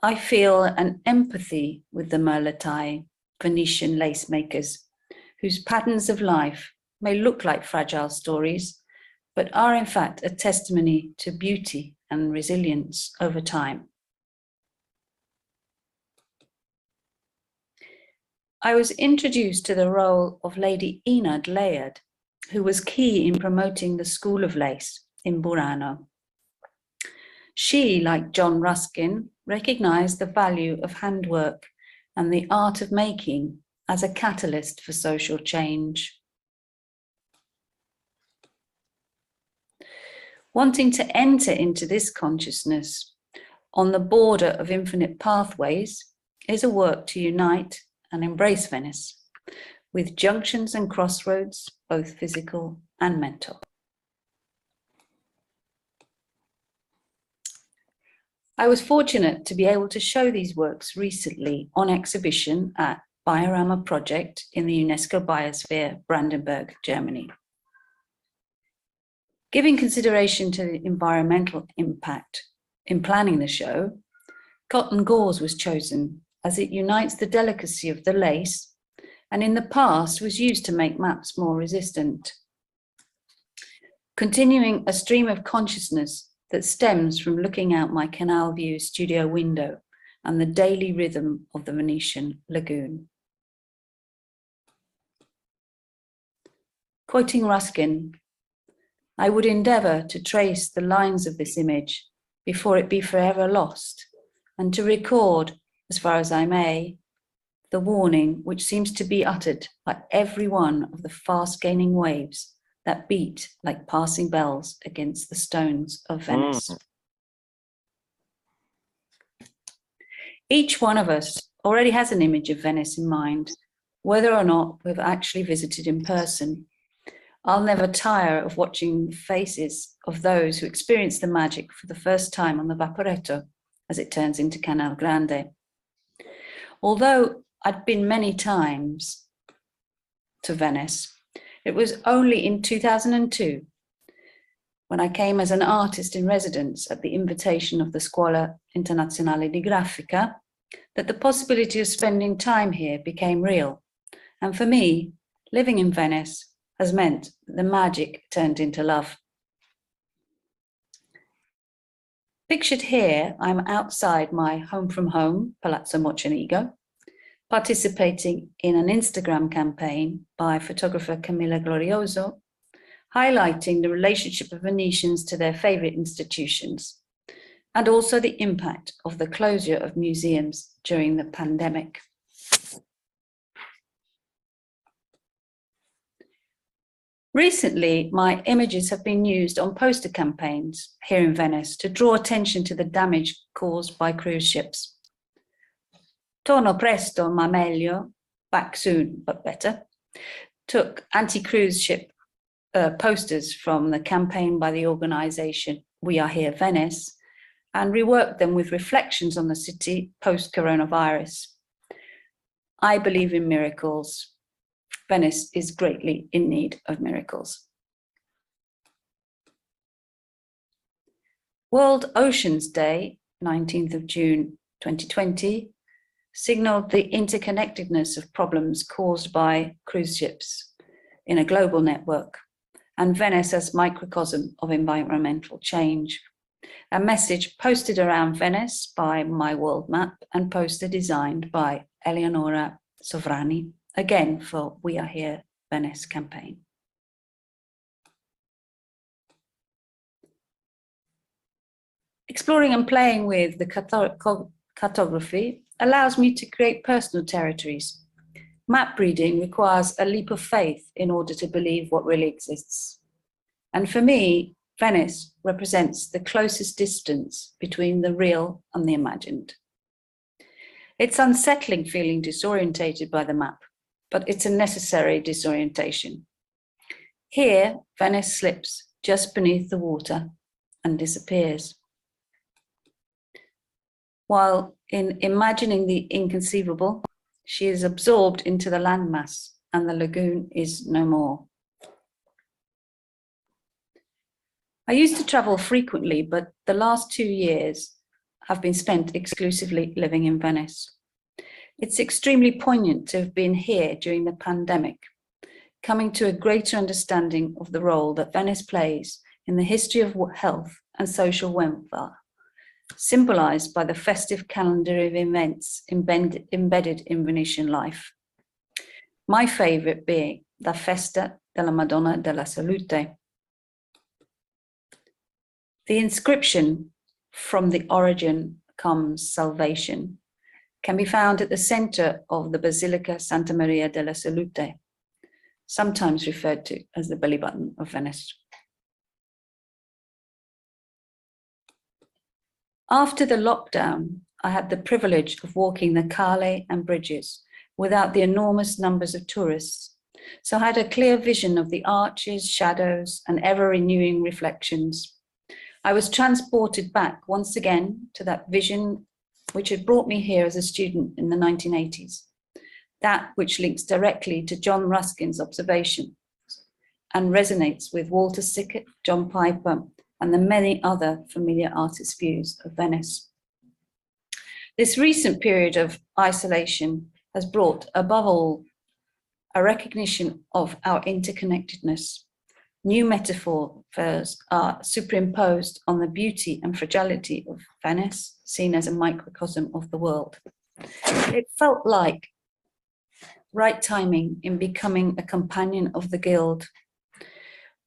[SPEAKER 3] I feel an empathy with the Merletai Venetian lace makers, whose patterns of life may look like fragile stories, but are in fact a testimony to beauty and resilience over time. I was introduced to the role of Lady Enid Layard, who was key in promoting the School of Lace in Burano. She, like John Ruskin, recognized the value of handwork and the art of making as a catalyst for social change. Wanting to enter into this consciousness on the border of infinite pathways is a work to unite and embrace Venice, with junctions and crossroads, both physical and mental. I was fortunate to be able to show these works recently on exhibition at Rialto Project in the UNESCO Biosphere, Brandenburg, Germany. Giving consideration to the environmental impact in planning the show, cotton gauze was chosen as it unites the delicacy of the lace and in the past was used to make maps more resistant. Continuing a stream of consciousness that stems from looking out my canal view studio window and the daily rhythm of the Venetian lagoon. Quoting Ruskin, I would endeavour to trace the lines of this image before it be forever lost, and to record, as far as I may, the warning which seems to be uttered by every one of the fast-gaining waves that beat like passing bells against the stones of Venice. Each one of us already has an image of Venice in mind, whether or not we've actually visited in person. I'll never tire of watching the faces of those who experience the magic for the first time on the Vaporetto as it turns into Canal Grande. Although I'd been many times to Venice, it was only in 2002, when I came as an artist in residence at the invitation of the Scuola Internazionale di Grafica, that the possibility of spending time here became real. And for me, living in Venice has meant the magic turned into love. Pictured here, I'm outside my home from home, Palazzo Mocenigo, participating in an Instagram campaign by photographer Camilla Glorioso, highlighting the relationship of Venetians to their favorite institutions, and also the impact of the closure of museums during the pandemic. Recently, my images have been used on poster campaigns here in Venice to draw attention to the damage caused by cruise ships. Torno presto ma meglio, back soon but better, took anti-cruise ship posters from the campaign by the organisation We Are Here Venice and reworked them with reflections on the city post-coronavirus. I believe in miracles. Venice is greatly in need of miracles. World Oceans Day, 19th of June 2020, signaled the interconnectedness of problems caused by cruise ships in a global network, and Venice as microcosm of environmental change. A message posted around Venice by My World Map and poster designed by Eleonora Sovrani, again for We Are Here Venice campaign. Exploring and playing with the cartography allows me to create personal territories. Map reading requires a leap of faith in order to believe what really exists. And for me, Venice represents the closest distance between the real and the imagined. It's unsettling feeling disorientated by the map, but it's a necessary disorientation. Here, Venice slips just beneath the water and disappears. While in imagining the inconceivable, she is absorbed into the landmass and the lagoon is no more. I used to travel frequently, but the last 2 years have been spent exclusively living in Venice. It's extremely poignant to have been here during the pandemic, coming to a greater understanding of the role that Venice plays in the history of health and social welfare, symbolized by the festive calendar of events embedded in Venetian life. My favorite being the Festa della Madonna della Salute. The inscription, "From the origin comes salvation," can be found at the center of the Basilica Santa Maria della Salute, sometimes referred to as the belly button of Venice. After the lockdown, I had the privilege of walking the Cale and bridges without the enormous numbers of tourists. So I had a clear vision of the arches, shadows, and ever-renewing reflections. I was transported back once again to that vision which had brought me here as a student in the 1980s, that which links directly to John Ruskin's observation and resonates with Walter Sickert, John Piper, and the many other familiar artists' views of Venice. This recent period of isolation has brought, above all, a recognition of our interconnectedness. New metaphors are superimposed on the beauty and fragility of Venice, seen as a microcosm of the world. It felt like right timing in becoming a companion of the Guild,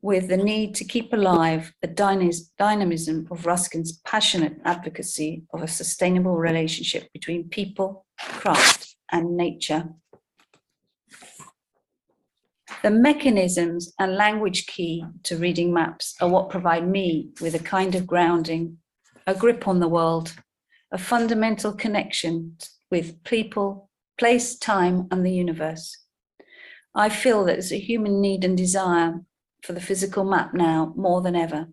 [SPEAKER 3] with the need to keep alive the dynamism of Ruskin's passionate advocacy of a sustainable relationship between people, craft, and nature. The mechanisms and language key to reading maps are what provide me with a kind of grounding, a grip on the world, a fundamental connection with people, place, time, and the universe. I feel that there's a human need and desire for the physical map now more than ever,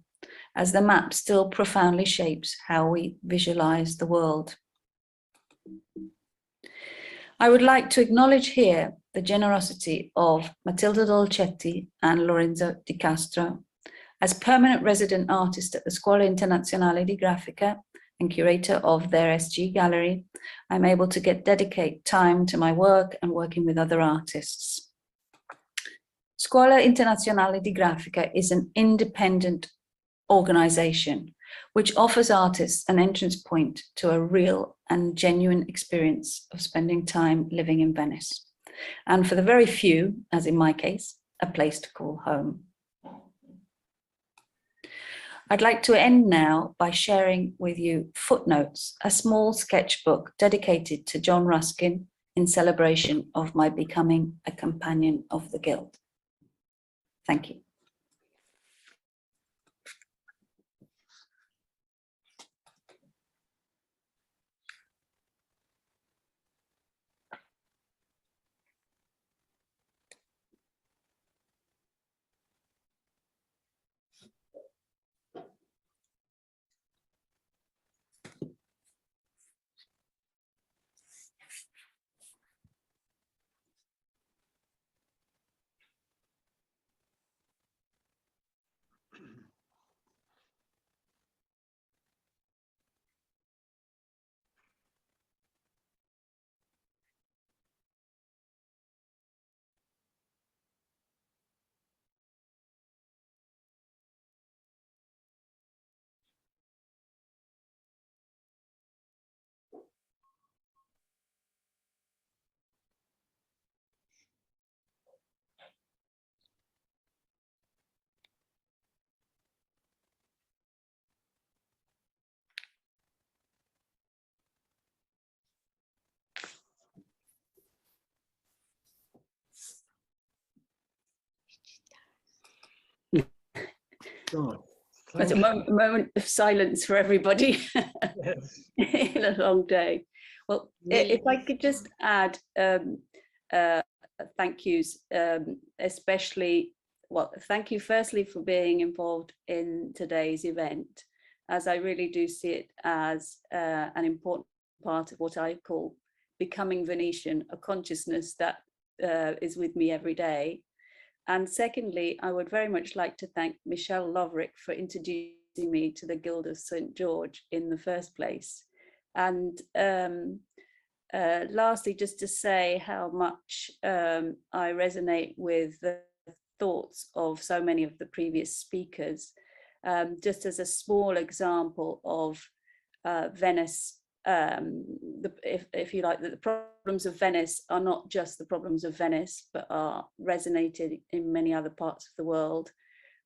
[SPEAKER 3] as the map still profoundly shapes how we visualize the world. I would like to acknowledge here the generosity of Matilda Dolcetti and Lorenzo Di Castro. As permanent resident artist at the Scuola Internazionale di Grafica and curator of their SG gallery, I'm able to dedicate time to my work and working with other artists. Scuola Internazionale di Grafica is an independent organization which offers artists an entrance point to a real and genuine experience of spending time living in Venice. And for the very few, as in my case, a place to call home. I'd like to end now by sharing with you Footnotes, a small sketchbook dedicated to John Ruskin in celebration of my becoming a companion of the Guild. Thank you.
[SPEAKER 1] God,
[SPEAKER 3] There's a moment of silence for everybody.
[SPEAKER 1] yes.
[SPEAKER 3] In a long day. Well, if I could just add thank yous, especially, well, thank you firstly for being involved in today's event, as I really do see it as an important part of what I call becoming Venetian, a consciousness that is with me every day. And secondly, I would very much like to thank Michelle Lovrick for introducing me to the Guild of St. George in the first place. And lastly, just to say how much I resonate with the thoughts of so many of the previous speakers. Just as a small example of Venice, if you like, that the problems of Venice are not just the problems of Venice, but are resonated in many other parts of the world.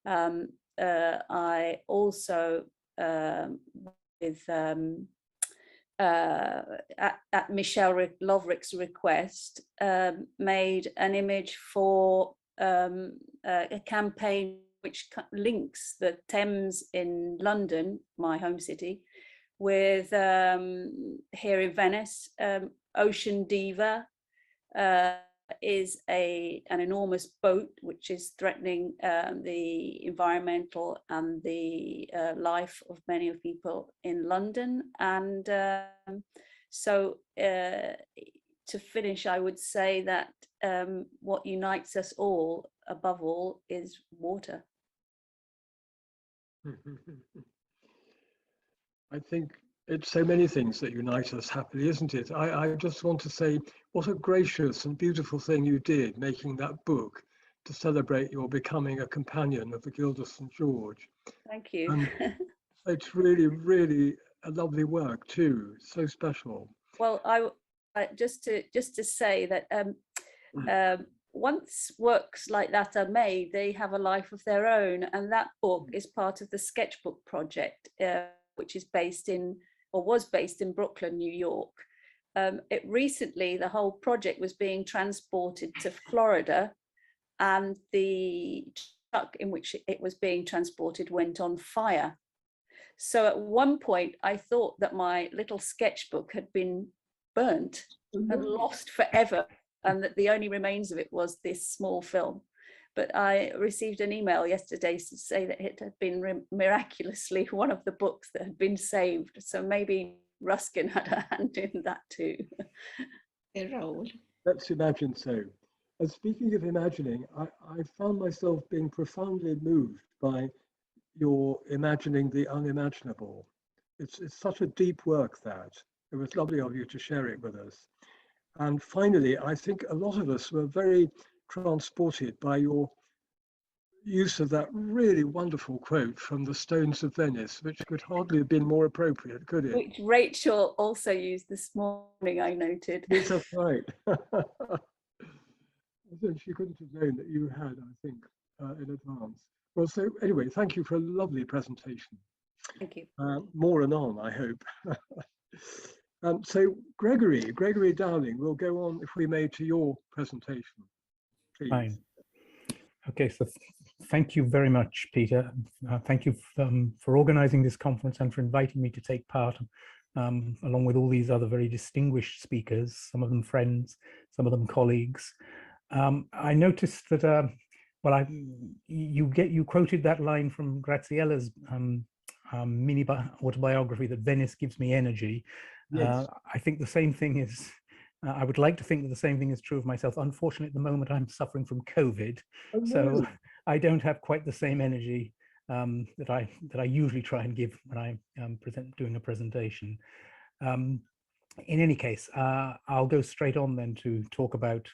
[SPEAKER 3] I also, with at Michelle Lovrick's request, made an image for a campaign which links the Thames in London, my home city, with here in Venice, Ocean Diva is an enormous boat which is threatening the environmental and the life of many of people in London. And so to finish, I would say that what unites us all, above all, is water.
[SPEAKER 1] I think it's so many things that unite us happily, isn't it? I just want to say what a gracious and beautiful thing you did, making that book to celebrate your becoming a companion of the Guild of St. George.
[SPEAKER 3] Thank you.
[SPEAKER 1] And it's really, really a lovely work too, so special.
[SPEAKER 3] Well, I just to say that once works like that are made, they have a life of their own, and that book is part of the Sketchbook Project, which is based in, or was based in Brooklyn, New York. Recently, the whole project was being transported to Florida, and the truck in which it was being transported went on fire. So at one point, I thought that my little sketchbook had been burnt and lost forever, and that the only remains of it was this small film. But I received an email yesterday to say that it had been miraculously one of the books that had been saved. So maybe Ruskin had a hand in that too.
[SPEAKER 1] Let's imagine so. And speaking of imagining, I found myself being profoundly moved by your imagining the unimaginable. It's such a deep work that. It was lovely of you to share it with us. And finally, I think a lot of us were very transported by your use of that really wonderful quote from The Stones of Venice, which could hardly have been more appropriate, could it?
[SPEAKER 3] Which Rachel also used this morning, I noted.
[SPEAKER 1] Yes, that's right. I think she couldn't have known that you had, I think, in advance. Well, so anyway, thank you for a lovely presentation.
[SPEAKER 3] Thank you.
[SPEAKER 1] More anon, I hope. So Gregory Dowling, will go on, if we may, to your presentation, please.
[SPEAKER 6] Fine. Okay, so thank you very much, Peter. Thank you for organizing this conference and for inviting me to take part, along with all these other very distinguished speakers, some of them friends, some of them colleagues. I noticed that, well, you quoted that line from Graziella's mini autobiography, that Venice gives me energy. Yes. I think the same thing is, I would like to think that the same thing is true of myself. Unfortunately, at the moment, I'm suffering from COVID, so I don't have quite the same energy that I usually try and give when I doing a presentation. In any case, I'll go straight on then to talk about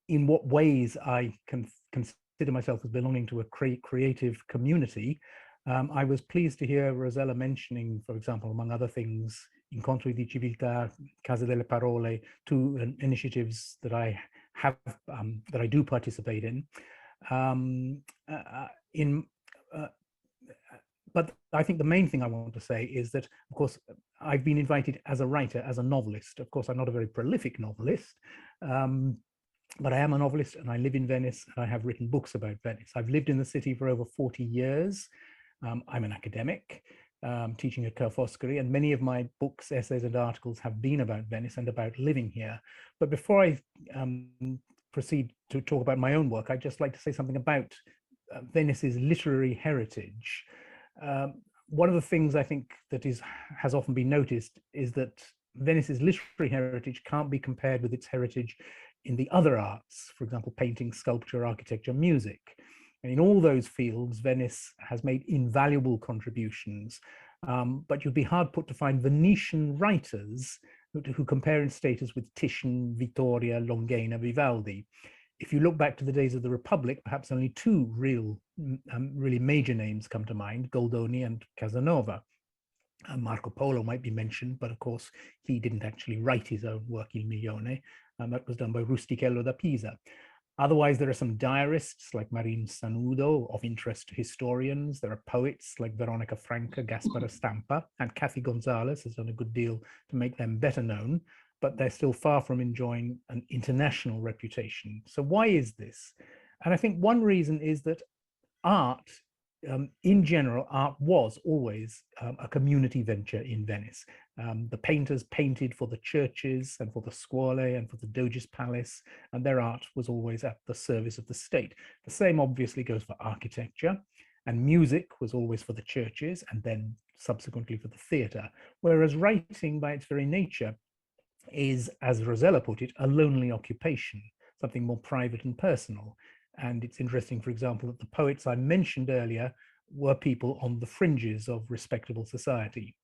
[SPEAKER 6] in what ways I can consider myself as belonging to a creative community. I was pleased to hear Rosella mentioning, for example, among other things, Incontri di Civiltà, Casa delle Parole, two initiatives that I have, that I do participate in. But I think the main thing I want to say is that, of course, I've been invited as a writer, as a novelist. Of course, I'm not a very prolific novelist, but I am a novelist and I live in Venice and I have written books about Venice. I've lived in the city for over 40 years. I'm an academic, teaching at Ca' Foscari, and many of my books, essays and articles have been about Venice and about living here. But before I proceed to talk about my own work, I'd just like to say something about Venice's literary heritage. One of the things I think that has often been noticed is that Venice's literary heritage can't be compared with its heritage in the other arts, for example, painting, sculpture, architecture, music. And in all those fields, Venice has made invaluable contributions, but you'd be hard put to find Venetian writers who compare in status with Titian, Vittoria, Longhena, Vivaldi. If you look back to the days of the Republic, perhaps only two really major names come to mind, Goldoni and Casanova. Marco Polo might be mentioned, but of course, he didn't actually write his own work, Il Milione. That was done by Rustichello da Pisa. Otherwise, there are some diarists like Marin Sanudo, of interest to historians. There are poets like Veronica Franca, Gaspara Stampa, and Cathy Gonzalez has done a good deal to make them better known, but they're still far from enjoying an international reputation. So why is this? And I think one reason is that art in general, art was always a community venture in Venice. The painters painted for the churches and for the scuole and for the Doge's palace, and their art was always at the service of the state. The same obviously goes for architecture, and music was always for the churches and then subsequently for the theatre, whereas writing by its very nature is, as Rosella put it, a lonely occupation, something more private and personal. And it's interesting, for example, that the poets I mentioned earlier were people on the fringes of respectable society.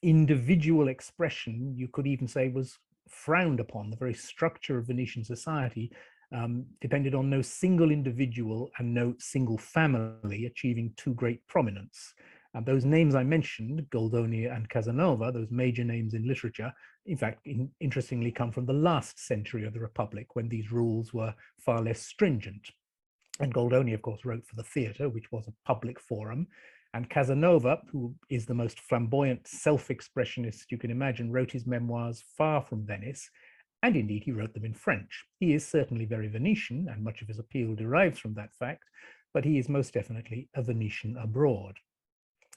[SPEAKER 6] Individual expression, you could even say, was frowned upon. The very structure of Venetian society depended on no single individual and no single family achieving too great prominence. Those names I mentioned, Goldoni and Casanova, those major names in literature, in fact, interestingly come from the last century of the Republic, when these rules were far less stringent. And Goldoni, of course, wrote for the theatre, which was a public forum. And Casanova, who is the most flamboyant self-expressionist you can imagine, wrote his memoirs far from Venice. And indeed, he wrote them in French. He is certainly very Venetian, and much of his appeal derives from that fact, but he is most definitely a Venetian abroad.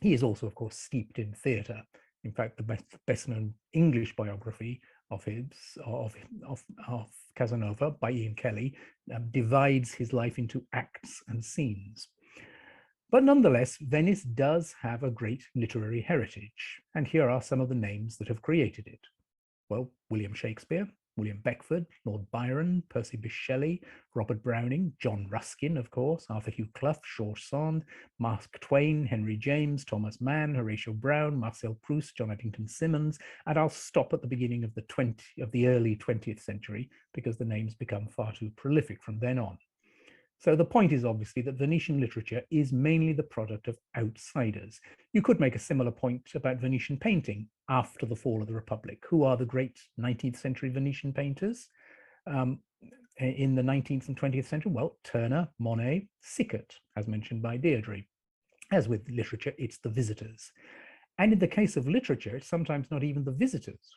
[SPEAKER 6] He is also, of course, steeped in theatre. In fact, the best-known English biography of Casanova by Ian Kelly divides his life into acts and scenes. But nonetheless, Venice does have a great literary heritage, and here are some of the names that have created it. Well, William Shakespeare, William Beckford, Lord Byron, Percy Bysshe Shelley, Robert Browning, John Ruskin, of course, Arthur Hugh Clough, George Sand, Mark Twain, Henry James, Thomas Mann, Horatio Brown, Marcel Proust, John Addington Symonds, and I'll stop at the beginning of the early 20th century because the names become far too prolific from then on. So the point is obviously that Venetian literature is mainly the product of outsiders. You could make a similar point about Venetian painting after the fall of the Republic. Who are the great 19th century Venetian painters? In the 19th and 20th century, well, Turner, Monet, Sickert, as mentioned by Déirdre. As with literature, it's the visitors. And in the case of literature, it's sometimes not even the visitors.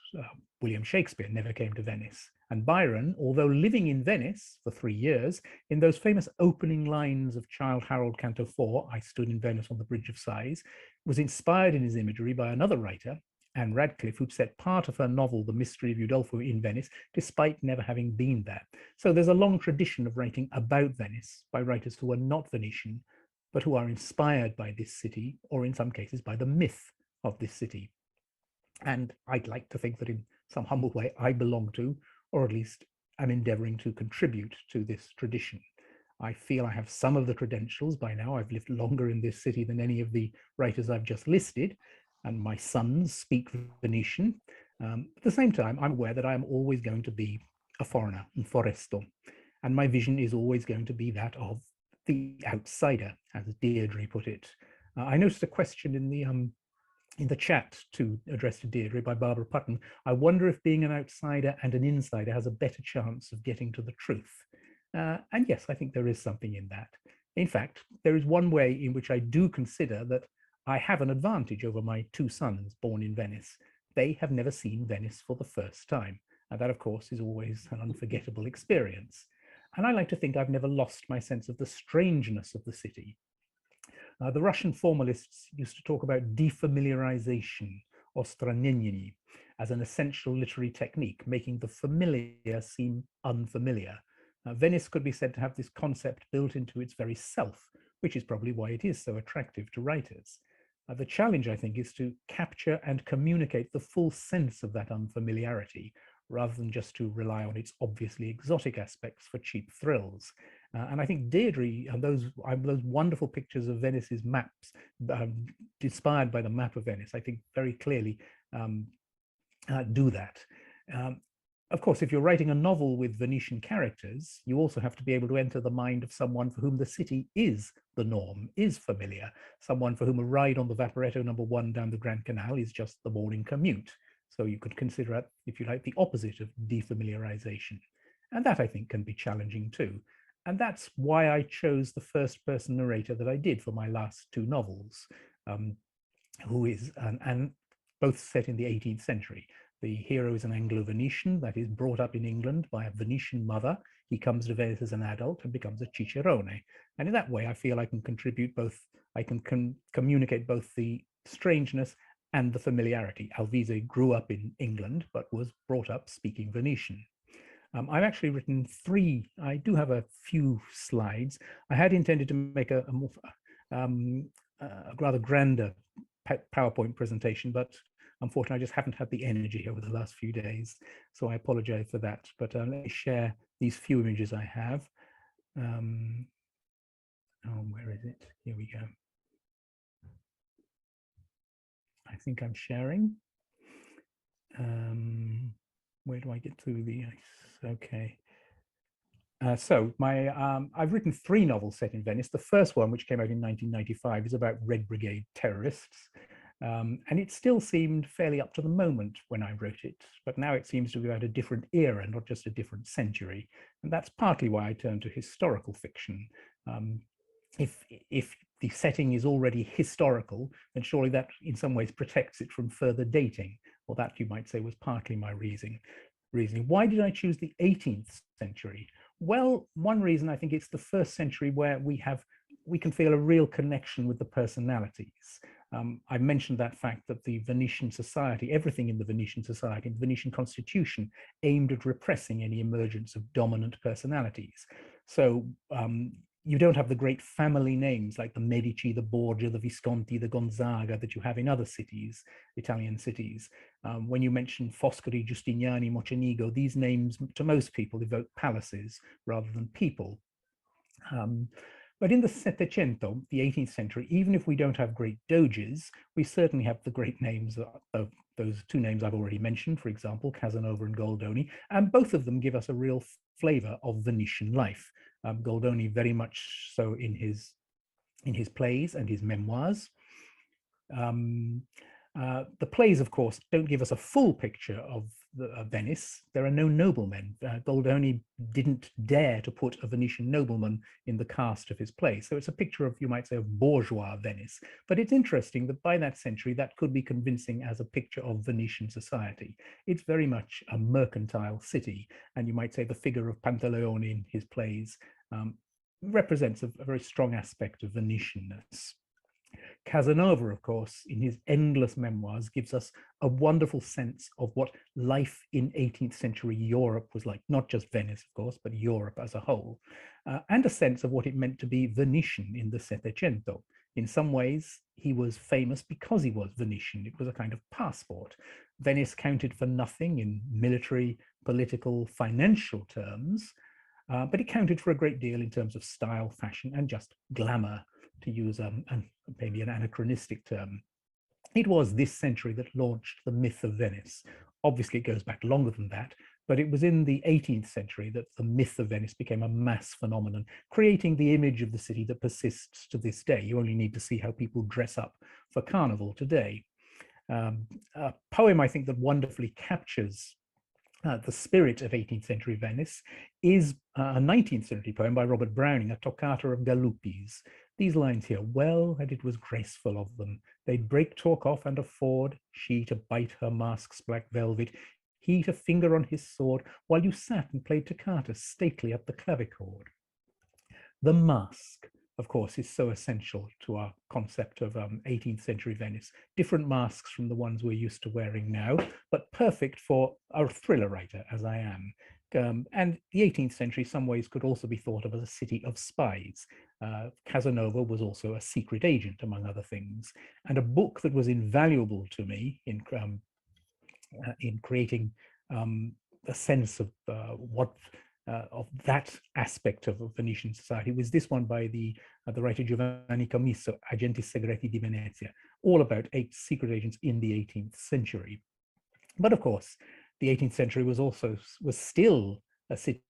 [SPEAKER 6] William Shakespeare never came to Venice. And Byron, although living in Venice for 3 years, in those famous opening lines of Childe Harold Canto 4, I stood in Venice on the Bridge of Sighs, was inspired in his imagery by another writer, Anne Radcliffe, who'd set part of her novel, The Mystery of Udolpho, in Venice, despite never having been there. So there's a long tradition of writing about Venice by writers who are not Venetian, but who are inspired by this city, or in some cases by the myth of this city. And I'd like to think that in some humble way I belong to, or at least am endeavoring to contribute to this tradition. I feel I have some of the credentials by now. I've lived longer in this city than any of the writers I've just listed, and my sons speak Venetian. At the same time, I'm aware that I'm always going to be a foreigner, un foresto, and my vision is always going to be that of the outsider, as Déirdre put it. I noticed a question in the chat addressed to Déirdre by Barbara Putton. I wonder if being an outsider and an insider has a better chance of getting to the truth. And yes, I think there is something in that. In fact, there is one way in which I do consider that I have an advantage over my two sons born in Venice. They have never seen Venice for the first time. And that, of course, is always an unforgettable experience. And I like to think I've never lost my sense of the strangeness of the city. The Russian formalists used to talk about defamiliarization, or stranenenie, as an essential literary technique, making the familiar seem unfamiliar. Venice could be said to have this concept built into its very self, which is probably why it is so attractive to writers. The challenge, I think, is to capture and communicate the full sense of that unfamiliarity, rather than just to rely on its obviously exotic aspects for cheap thrills. And I think Déirdre and those wonderful pictures of Venice's maps, inspired by the map of Venice, I think very clearly do that. Of course, if you're writing a novel with Venetian characters, you also have to be able to enter the mind of someone for whom the city is the norm, is familiar, someone for whom a ride on the Vaporetto #1 down the Grand Canal is just the morning commute. So you could consider it, if you like, the opposite of defamiliarization. And that, I think, can be challenging too. And that's why I chose the first-person narrator that I did for my last two novels, who is, and both set in the 18th century. The hero is an Anglo-Venetian, that is brought up in England by a Venetian mother. He comes to Venice as an adult and becomes a cicerone. And in that way, I feel I can contribute both, I can communicate both the strangeness and the familiarity. Alvise grew up in England, but was brought up speaking Venetian. I've actually written 3, I do have a few slides. I had intended to make a rather grander PowerPoint presentation, but unfortunately, I just haven't had the energy over the last few days. So I apologize for that, but let me share these few images I have. Oh, where is it? Here we go. I think I'm sharing. Where do I get to the, okay. So I've written 3 novels set in Venice. The first one, which came out in 1995, is about Red Brigade terrorists. And it still seemed fairly up to the moment when I wrote it, but now it seems to be about a different era, not just a different century. And that's partly why I turned to historical fiction. If the setting is already historical, then surely that in some ways protects it from further dating. Well, that you might say was partly my reasoning. Why did I choose the 18th century? Well, one reason, I think it's the first century where we can feel a real connection with the personalities. I mentioned that fact that the Venetian society, everything in the Venetian society, the Venetian constitution, aimed at repressing any emergence of dominant personalities. So you don't have the great family names like the Medici, the Borgia, the Visconti, the Gonzaga that you have in other cities, Italian cities. When you mention Foscari, Giustiniani, Mocenigo, these names to most people evoke palaces rather than people. But in the Settecento, the 18th century, even if we don't have great doges, we certainly have the great names of those 2 names I've already mentioned, for example, Casanova and Goldoni, and both of them give us a real flavor of Venetian life. Goldoni very much so in his plays and his memoirs. The plays, of course, don't give us a full picture of Venice. There are no noblemen. Goldoni didn't dare to put a Venetian nobleman in the cast of his play. So it's a picture of, you might say, of bourgeois Venice. But it's interesting that by that century, that could be convincing as a picture of Venetian society. It's very much a mercantile city. And you might say the figure of Pantaleone in his plays represents a very strong aspect of Venetianness. Casanova, of course, in his endless memoirs, gives us a wonderful sense of what life in 18th century Europe was like, not just Venice, of course, but Europe as a whole, and a sense of what it meant to be Venetian in the Settecento. In some ways, he was famous because he was Venetian. It was a kind of passport. Venice counted for nothing in military, political, financial terms, but it counted for a great deal in terms of style, fashion, and just glamour, to use maybe an anachronistic term. It was this century that launched the myth of Venice. Obviously, it goes back longer than that, but it was in the 18th century that the myth of Venice became a mass phenomenon, creating the image of the city that persists to this day. You only need to see how people dress up for Carnival today. A poem, I think, that wonderfully captures the spirit of 18th century Venice is a 19th century poem by Robert Browning, A Toccata of Galuppi's. These lines here, well, and it was graceful of them. They'd break talk off and afford, she to bite her mask's black velvet, he to finger on his sword, while you sat and played toccata stately at the clavichord. The mask, of course, is so essential to our concept of 18th century Venice. Different masks from the ones we're used to wearing now, but perfect for a thriller writer, as I am. And the 18th century, in some ways, could also be thought of as a city of spies. Casanova was also a secret agent, among other things. And a book that was invaluable to me in creating a sense of that aspect of Venetian society was this one by the writer Giovanni Commisso, Agenti Segreti di Venezia, all about 8 secret agents in the 18th century. But of course, the 18th century was still a city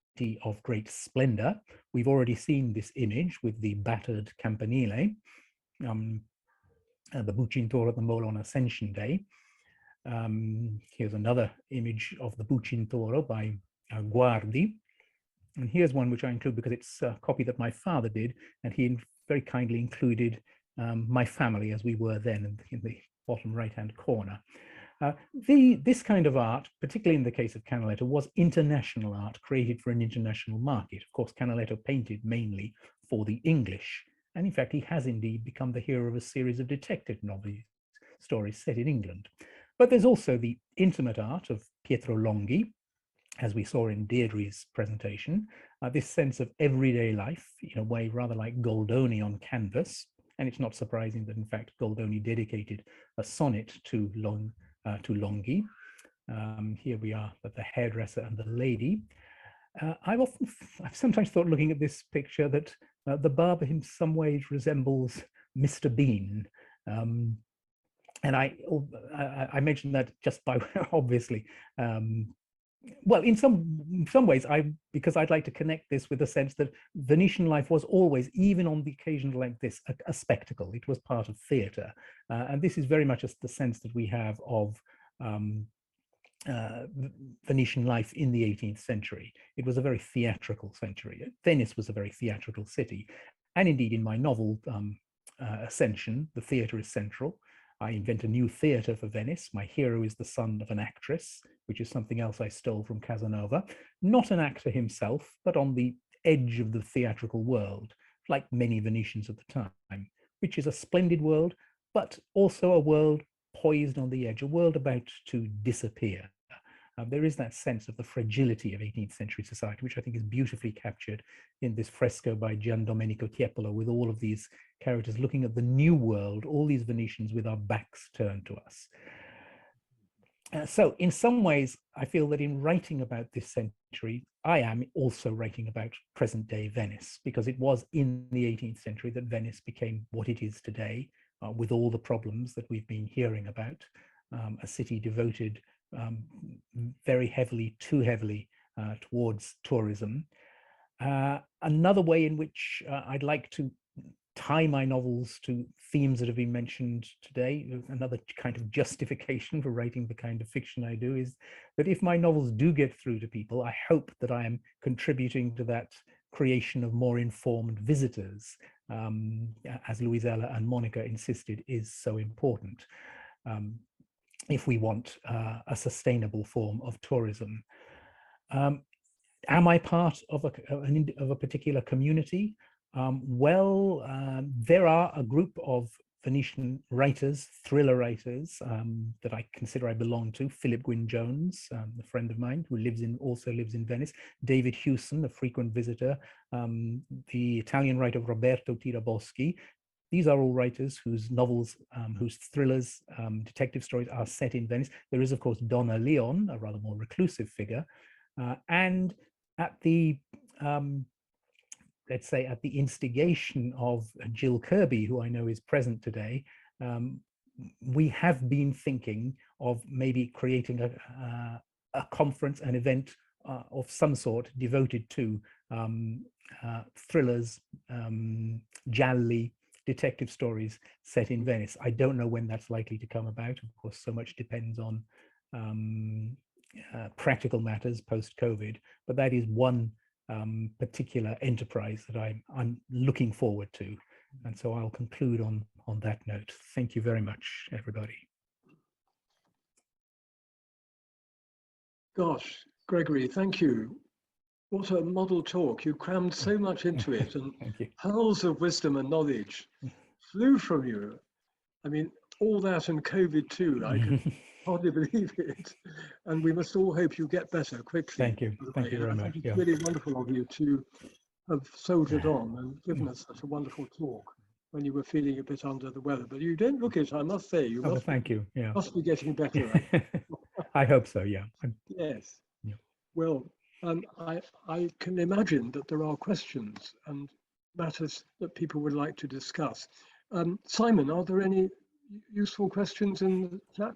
[SPEAKER 6] of great splendor. We've already seen this image with the battered campanile, the Bucintoro at the Molo on Ascension Day. Here's another image of the Bucintoro by Guardi. And here's one which I include because it's a copy that my father did, and he very kindly included my family as we were then in the bottom right-hand corner. This kind of art, particularly in the case of Canaletto, was international art created for an international market. Of course, Canaletto painted mainly for the English, and in fact, he has indeed become the hero of a series of detective novel stories set in England. But there's also the intimate art of Pietro Longhi, as we saw in Déirdre's presentation, this sense of everyday life, in a way rather like Goldoni on canvas. And it's not surprising that, in fact, Goldoni dedicated a sonnet to Longhi. Here we are at the hairdresser and the lady. I've sometimes thought, looking at this picture, that the barber in some ways resembles Mr. Bean. And I mentioned that just by obviously. Well, in some ways, because I'd like to connect this with the sense that Venetian life was always, even on the occasion like this, a spectacle. It was part of theatre, and this is very much the sense that we have of Venetian life in the 18th century. It was a very theatrical century. Venice was a very theatrical city, and indeed, in my novel Ascension, the theatre is central. I invent a new theatre for Venice. My hero is the son of an actress, which is something else I stole from Casanova. Not an actor himself, but on the edge of the theatrical world, like many Venetians of the time, which is a splendid world, but also a world poised on the edge, a world about to disappear. There is that sense of the fragility of 18th century society, which I think is beautifully captured in this fresco by Gian Domenico Tiepolo, with all of these characters looking at the new world, all these Venetians with our backs turned to us. So in some ways, I feel that in writing about this century, I am also writing about present day Venice, because it was in the 18th century that Venice became what it is today, with all the problems that we've been hearing about, a city devoted very heavily, too heavily, towards tourism. Another way in which I'd like to tie my novels to themes that have been mentioned today, another kind of justification for writing the kind of fiction I do, is that if my novels do get through to people, I hope that I am contributing to that creation of more informed visitors, as Rosella and Monica insisted is so important. If we want a sustainable form of tourism. Am I part of a particular community? There are a group of Venetian writers, thriller writers, that I consider I belong to. Philip Gwyn Jones, a friend of mine who also lives in Venice. David Hewson, a frequent visitor. The Italian writer Roberto Tiraboschi. These are all writers whose novels, whose thrillers, detective stories are set in Venice. There is, of course, Donna Leon, a rather more reclusive figure. And at the, let's say, at the instigation of Jill Kirby, who I know is present today, we have been thinking of maybe creating a conference, an event of some sort devoted to thrillers, gialli, detective stories set in Venice. I don't know when that's likely to come about. Of course, so much depends on practical matters post-COVID, but that is one particular enterprise that I'm looking forward to. And so I'll conclude on that note. Thank you very much, everybody.
[SPEAKER 1] Gosh, Gregory, thank you. What a model talk. You crammed so much into it, and pearls of wisdom and knowledge flew from you. I mean, all that and COVID too, I can hardly believe it. And we must all hope you get better quickly.
[SPEAKER 6] Thank you. Thank you very much.
[SPEAKER 1] I think it's really wonderful of you to have soldiered on and given us such a wonderful talk when you were feeling a bit under the weather. But you don't look it, I must say. You must,
[SPEAKER 6] thank you. Yeah.
[SPEAKER 1] Must be getting better.
[SPEAKER 6] I hope so, yeah.
[SPEAKER 1] Yes.
[SPEAKER 6] Yeah.
[SPEAKER 1] Well, I can imagine that there are questions and matters that people would like to discuss. Simon, are there any useful questions in the chat?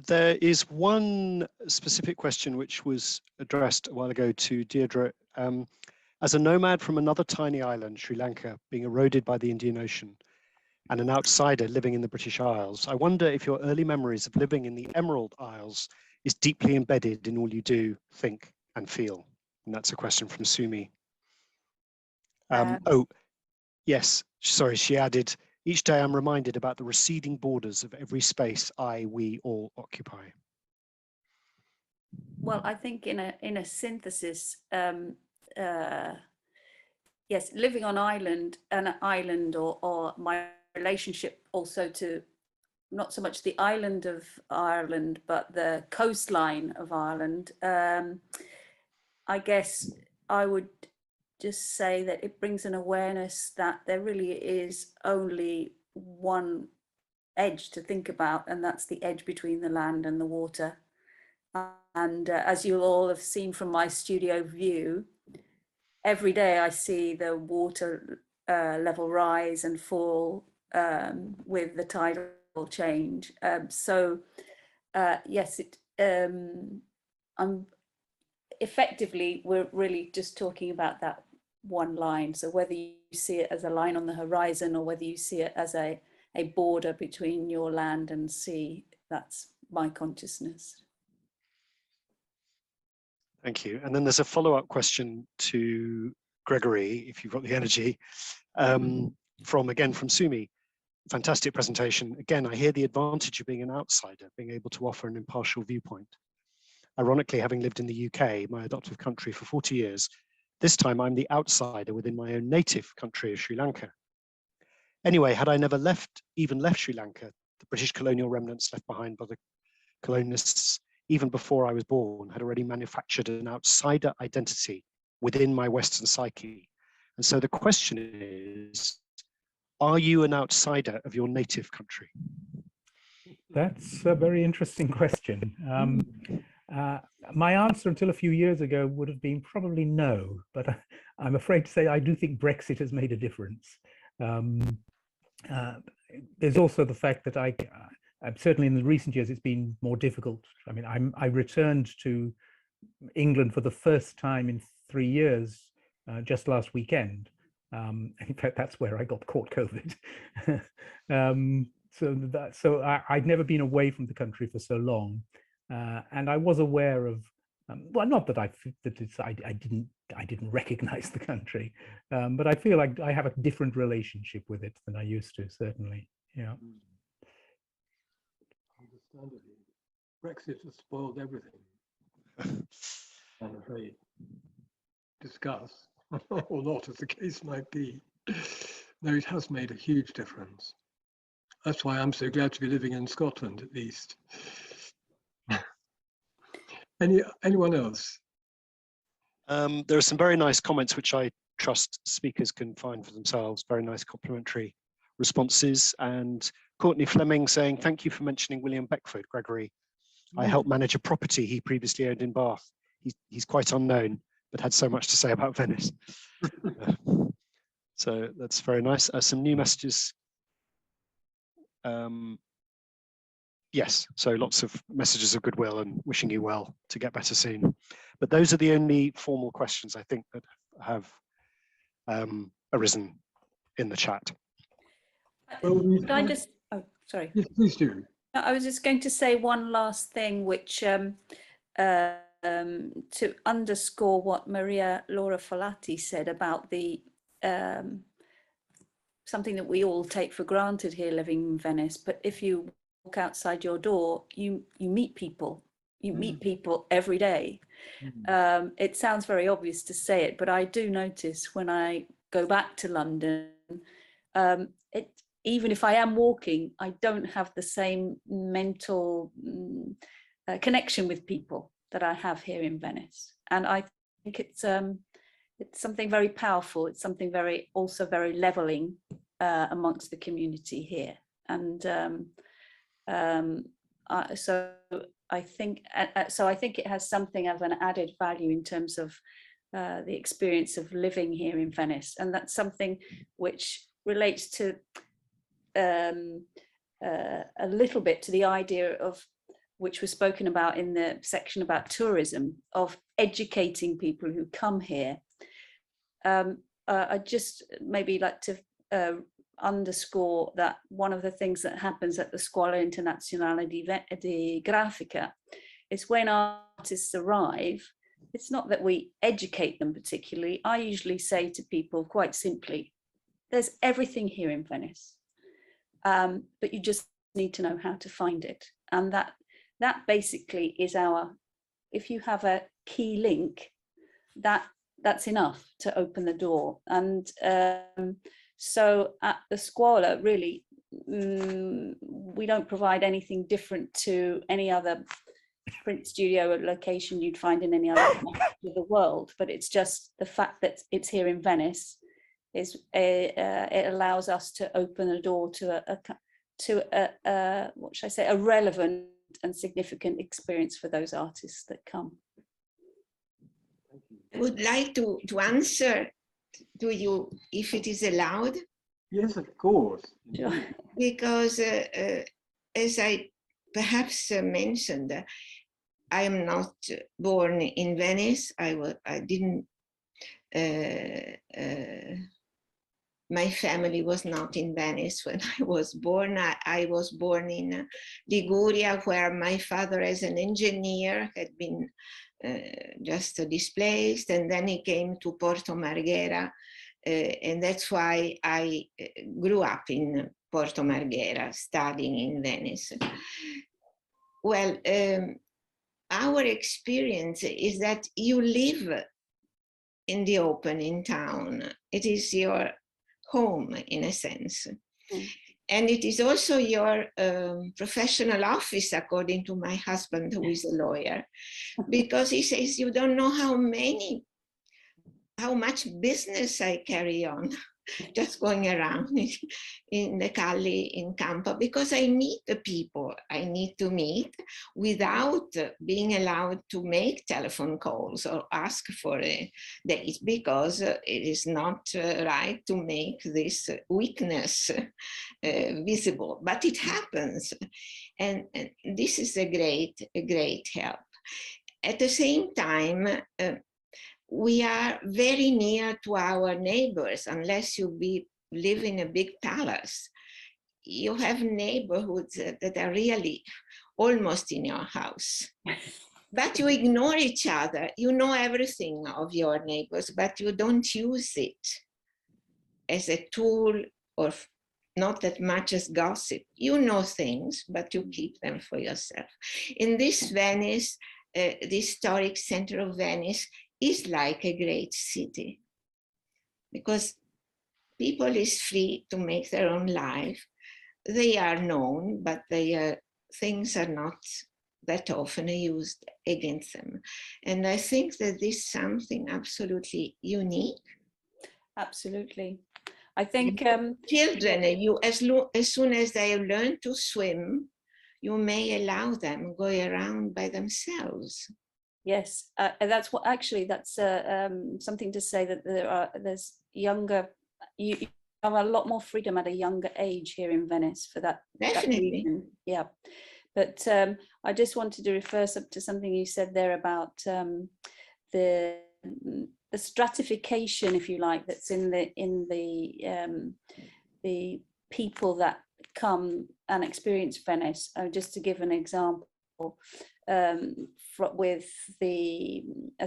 [SPEAKER 5] There is one specific question which was addressed a while ago to Déirdre. As a nomad from another tiny island, Sri Lanka, being eroded by the Indian Ocean, and an outsider living in the British Isles, I wonder if your early memories of living in the Emerald Isles is deeply embedded in all you do, think, and feel. And that's a question from Sumi. Oh, yes, sorry, she added, Each day I'm reminded about the receding borders of every space we all occupy.
[SPEAKER 3] Well, I think in a synthesis, yes, living on an island, or my relationship also to not so much the island of Ireland, but the coastline of Ireland. I guess I would just say that it brings an awareness that there really is only one edge to think about, and that's the edge between the land and the water. And as you all have seen from my studio view, every day I see the water level rise and fall with the tidal change. Yes, effectively, we're really just talking about that one line. So whether you see it as a line on the horizon, or whether you see it as a border between your land and sea, that's my consciousness.
[SPEAKER 5] Thank you. And then there's a follow-up question to Gregory, if you've got the energy, from Sumi. Fantastic presentation. Again, I hear the advantage of being an outsider, being able to offer an impartial viewpoint. Ironically, having lived in the UK, my adoptive country, for 40 years, this time I'm the outsider within my own native country of Sri Lanka. Anyway, had I never even left Sri Lanka, the British colonial remnants left behind by the colonialists, even before I was born, had already manufactured an outsider identity within my Western psyche. And so the question is, are you an outsider of your native country?
[SPEAKER 6] That's a very interesting question. My answer until a few years ago would have been probably no, but I'm afraid to say I do think Brexit has made a difference. There's also the fact that certainly in the recent years, it's been more difficult. I mean, I returned to England for the first time in 3 years just last weekend. In fact, that's where I caught COVID. So I'd never been away from the country for so long, and I was aware of, well, not that I didn't recognize the country, but I feel like I have a different relationship with it than I used to, certainly. Yeah.
[SPEAKER 1] Understandably, Brexit has spoiled everything. I'm afraid. Discuss, or not, as the case might be. No, it has made a huge difference. That's why I'm so glad to be living in Scotland, at least. Anyone else?
[SPEAKER 5] There are some very nice comments which I trust speakers can find for themselves. Very nice complimentary responses. And Courtney Fleming saying, thank you for mentioning William Beckford, Gregory. I helped manage a property he previously owned in Bath. He's quite unknown, but had so much to say about Venice. So that's very nice. Some new messages. Yes, so lots of messages of goodwill and wishing you well to get better soon. But those are the only formal questions I think that have arisen in the chat.
[SPEAKER 3] Could I just, oh, sorry.
[SPEAKER 1] Yes, please do.
[SPEAKER 3] No, I was just going to say one last thing, which to underscore what Maria Laura Folatti said about the something that we all take for granted here living in Venice. But if you walk outside your door, you meet people. You meet people every day. It sounds very obvious to say it, but I do notice when I go back to London, even if I am walking, I don't have the same mental connection with people that I have here in Venice. And I think it's something very powerful. It's something also very leveling amongst the community here. And so I think it has something of an added value in terms of the experience of living here in Venice. And that's something which relates to a little bit to the idea of which was spoken about in the section about tourism, of educating people who come here. I just maybe like to underscore that one of the things that happens at the Scuola Internazionale di Grafica is when artists arrive, it's not that we educate them particularly. I usually say to people quite simply, there's everything here in Venice. but you just need to know how to find it. And that basically is if you have a key link, that's enough to open the door. And so at the Scuola, really, we don't provide anything different to any other print studio location you'd find in any other country of the world, but it's just the fact that it's here in Venice it allows us to open a door to what should I say, a relevant and significant experience for those artists that come.
[SPEAKER 7] Would like to answer to you if it is allowed.
[SPEAKER 1] Yes, of course.
[SPEAKER 3] Sure.
[SPEAKER 7] Because as I perhaps mentioned, I am not born in Venice. I didn't. My family was not in Venice when I was born. I was born in Liguria, where my father, as an engineer, had been just displaced, and then he came to Porto Marghera, and that's why I grew up in Porto Marghera, studying in Venice. Well, our experience is that you live in the open in town. It is your home, in a sense. Mm. And it is also your professional office, according to my husband, who is a lawyer, because he says, you don't know how much business I carry on, just going around in the Calli, in Campo, because I meet the people I need to meet without being allowed to make telephone calls or ask for a date, because it is not right to make this weakness visible, but it happens. And this is a great help. At the same time, we are very near to our neighbors. Unless you live in a big palace, you have neighborhoods that are really almost in your house. But you ignore each other. You know everything of your neighbors, but you don't use it as a tool, or not that much as gossip. You know things, but you keep them for yourself. In this Venice, the historic center of Venice is like a great city, because people is free to make their own life. They are known, but things are not that often used against them. And I think that this is something absolutely unique.
[SPEAKER 3] Absolutely. I think
[SPEAKER 7] children, as soon as they have learned to swim, you may allow them go around by themselves.
[SPEAKER 3] Yes, that's something to say, that there's younger, you have a lot more freedom at a younger age here in Venice for that.
[SPEAKER 7] Definitely.
[SPEAKER 3] That yeah. But I just wanted to refer to something you said there about the stratification, if you like, that's in the people that come and experience Venice. Just to give an example, as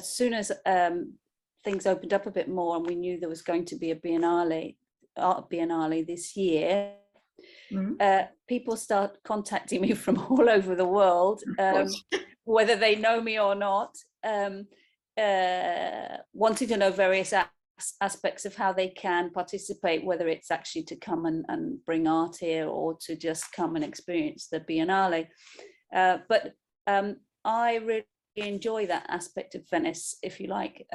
[SPEAKER 3] soon as things opened up a bit more and we knew there was going to be a art biennale this year, people start contacting me from all over the world, whether they know me or not, wanting to know various aspects of how they can participate, whether it's actually to come and bring art here or to just come and experience the biennale. But I really enjoy that aspect of Venice, if you like.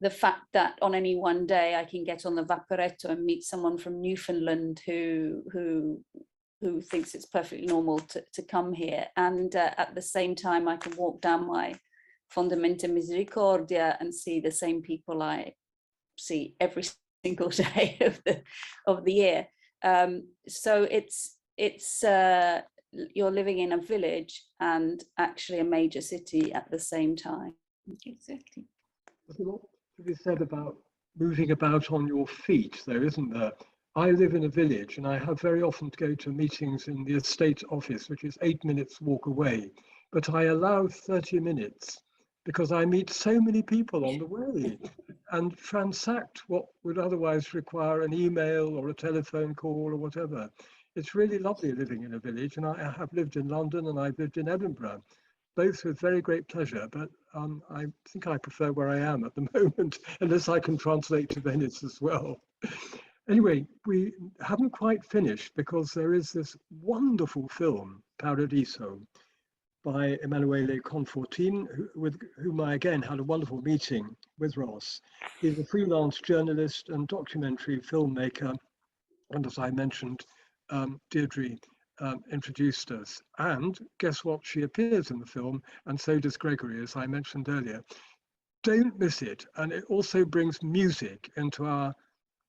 [SPEAKER 3] The fact that on any one day I can get on the Vaporetto and meet someone from Newfoundland who thinks it's perfectly normal to come here, and at the same time I can walk down my Fondamenta Misericordia and see the same people I see every single day of the year. So it's you're living in a village and actually a major city at the same time.
[SPEAKER 7] Exactly.
[SPEAKER 1] There's a lot to be said about moving about on your feet, though, isn't there? I live in a village and I have very often to go to meetings in the estate office, which is 8 minutes walk away, but I allow 30 minutes because I meet so many people on the way and transact what would otherwise require an email or a telephone call or whatever. It's really lovely living in a village, and I have lived in London and I've lived in Edinburgh, both with very great pleasure, but I think I prefer where I am at the moment, unless I can translate to Venice as well. Anyway, we haven't quite finished because there is this wonderful film, Paradiso, by Emanuele Confortin, with whom I again had a wonderful meeting with Ross. He's a freelance journalist and documentary filmmaker, and as I mentioned, Déirdre introduced us. And guess what? She appears in the film, and so does Gregory, as I mentioned earlier. Don't miss it. And it also brings music into our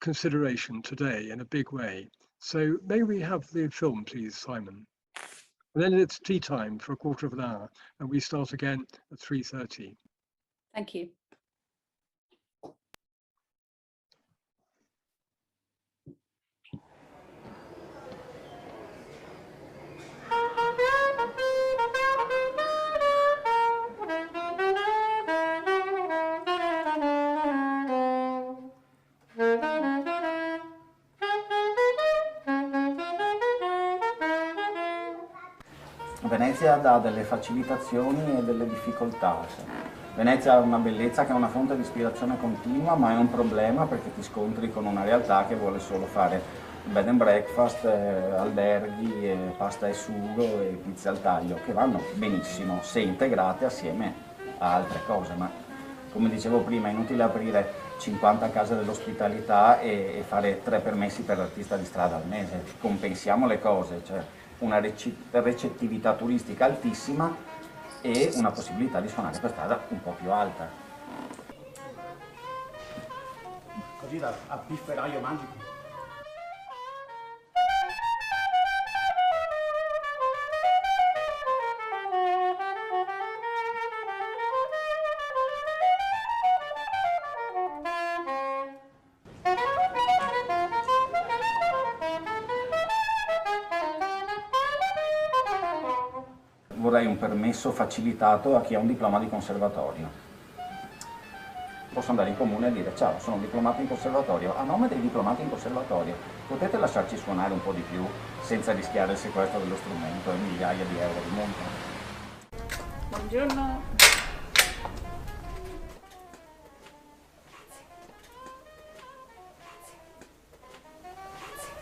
[SPEAKER 1] consideration today in a big way. So may we have the film, please, Simon? And then it's tea time for a quarter of an hour, and we start again at 3:30.
[SPEAKER 3] Thank you.
[SPEAKER 8] Venezia dà delle facilitazioni e delle difficoltà. Venezia ha una bellezza che è una fonte di ispirazione continua, ma è un problema perché ti scontri con una realtà che vuole solo fare bed and breakfast, alberghi, pasta e sugo e pizze al taglio, che vanno benissimo se integrate assieme a altre cose, ma come dicevo prima è inutile aprire 50 case dell'ospitalità e fare 3 permessi per l'artista di strada al mese. Compensiamo le cose, cioè una recettività turistica altissima e una possibilità di suonare per strada un po' più alta. Così da abbifferaio magico. Vorrei un permesso facilitato a chi ha un diploma di conservatorio. Posso andare in comune e dire: ciao, sono diplomato in conservatorio, a nome dei diplomati in conservatorio potete lasciarci suonare un po' di più senza rischiare il sequestro dello strumento e migliaia di euro di multa.
[SPEAKER 3] Buongiorno.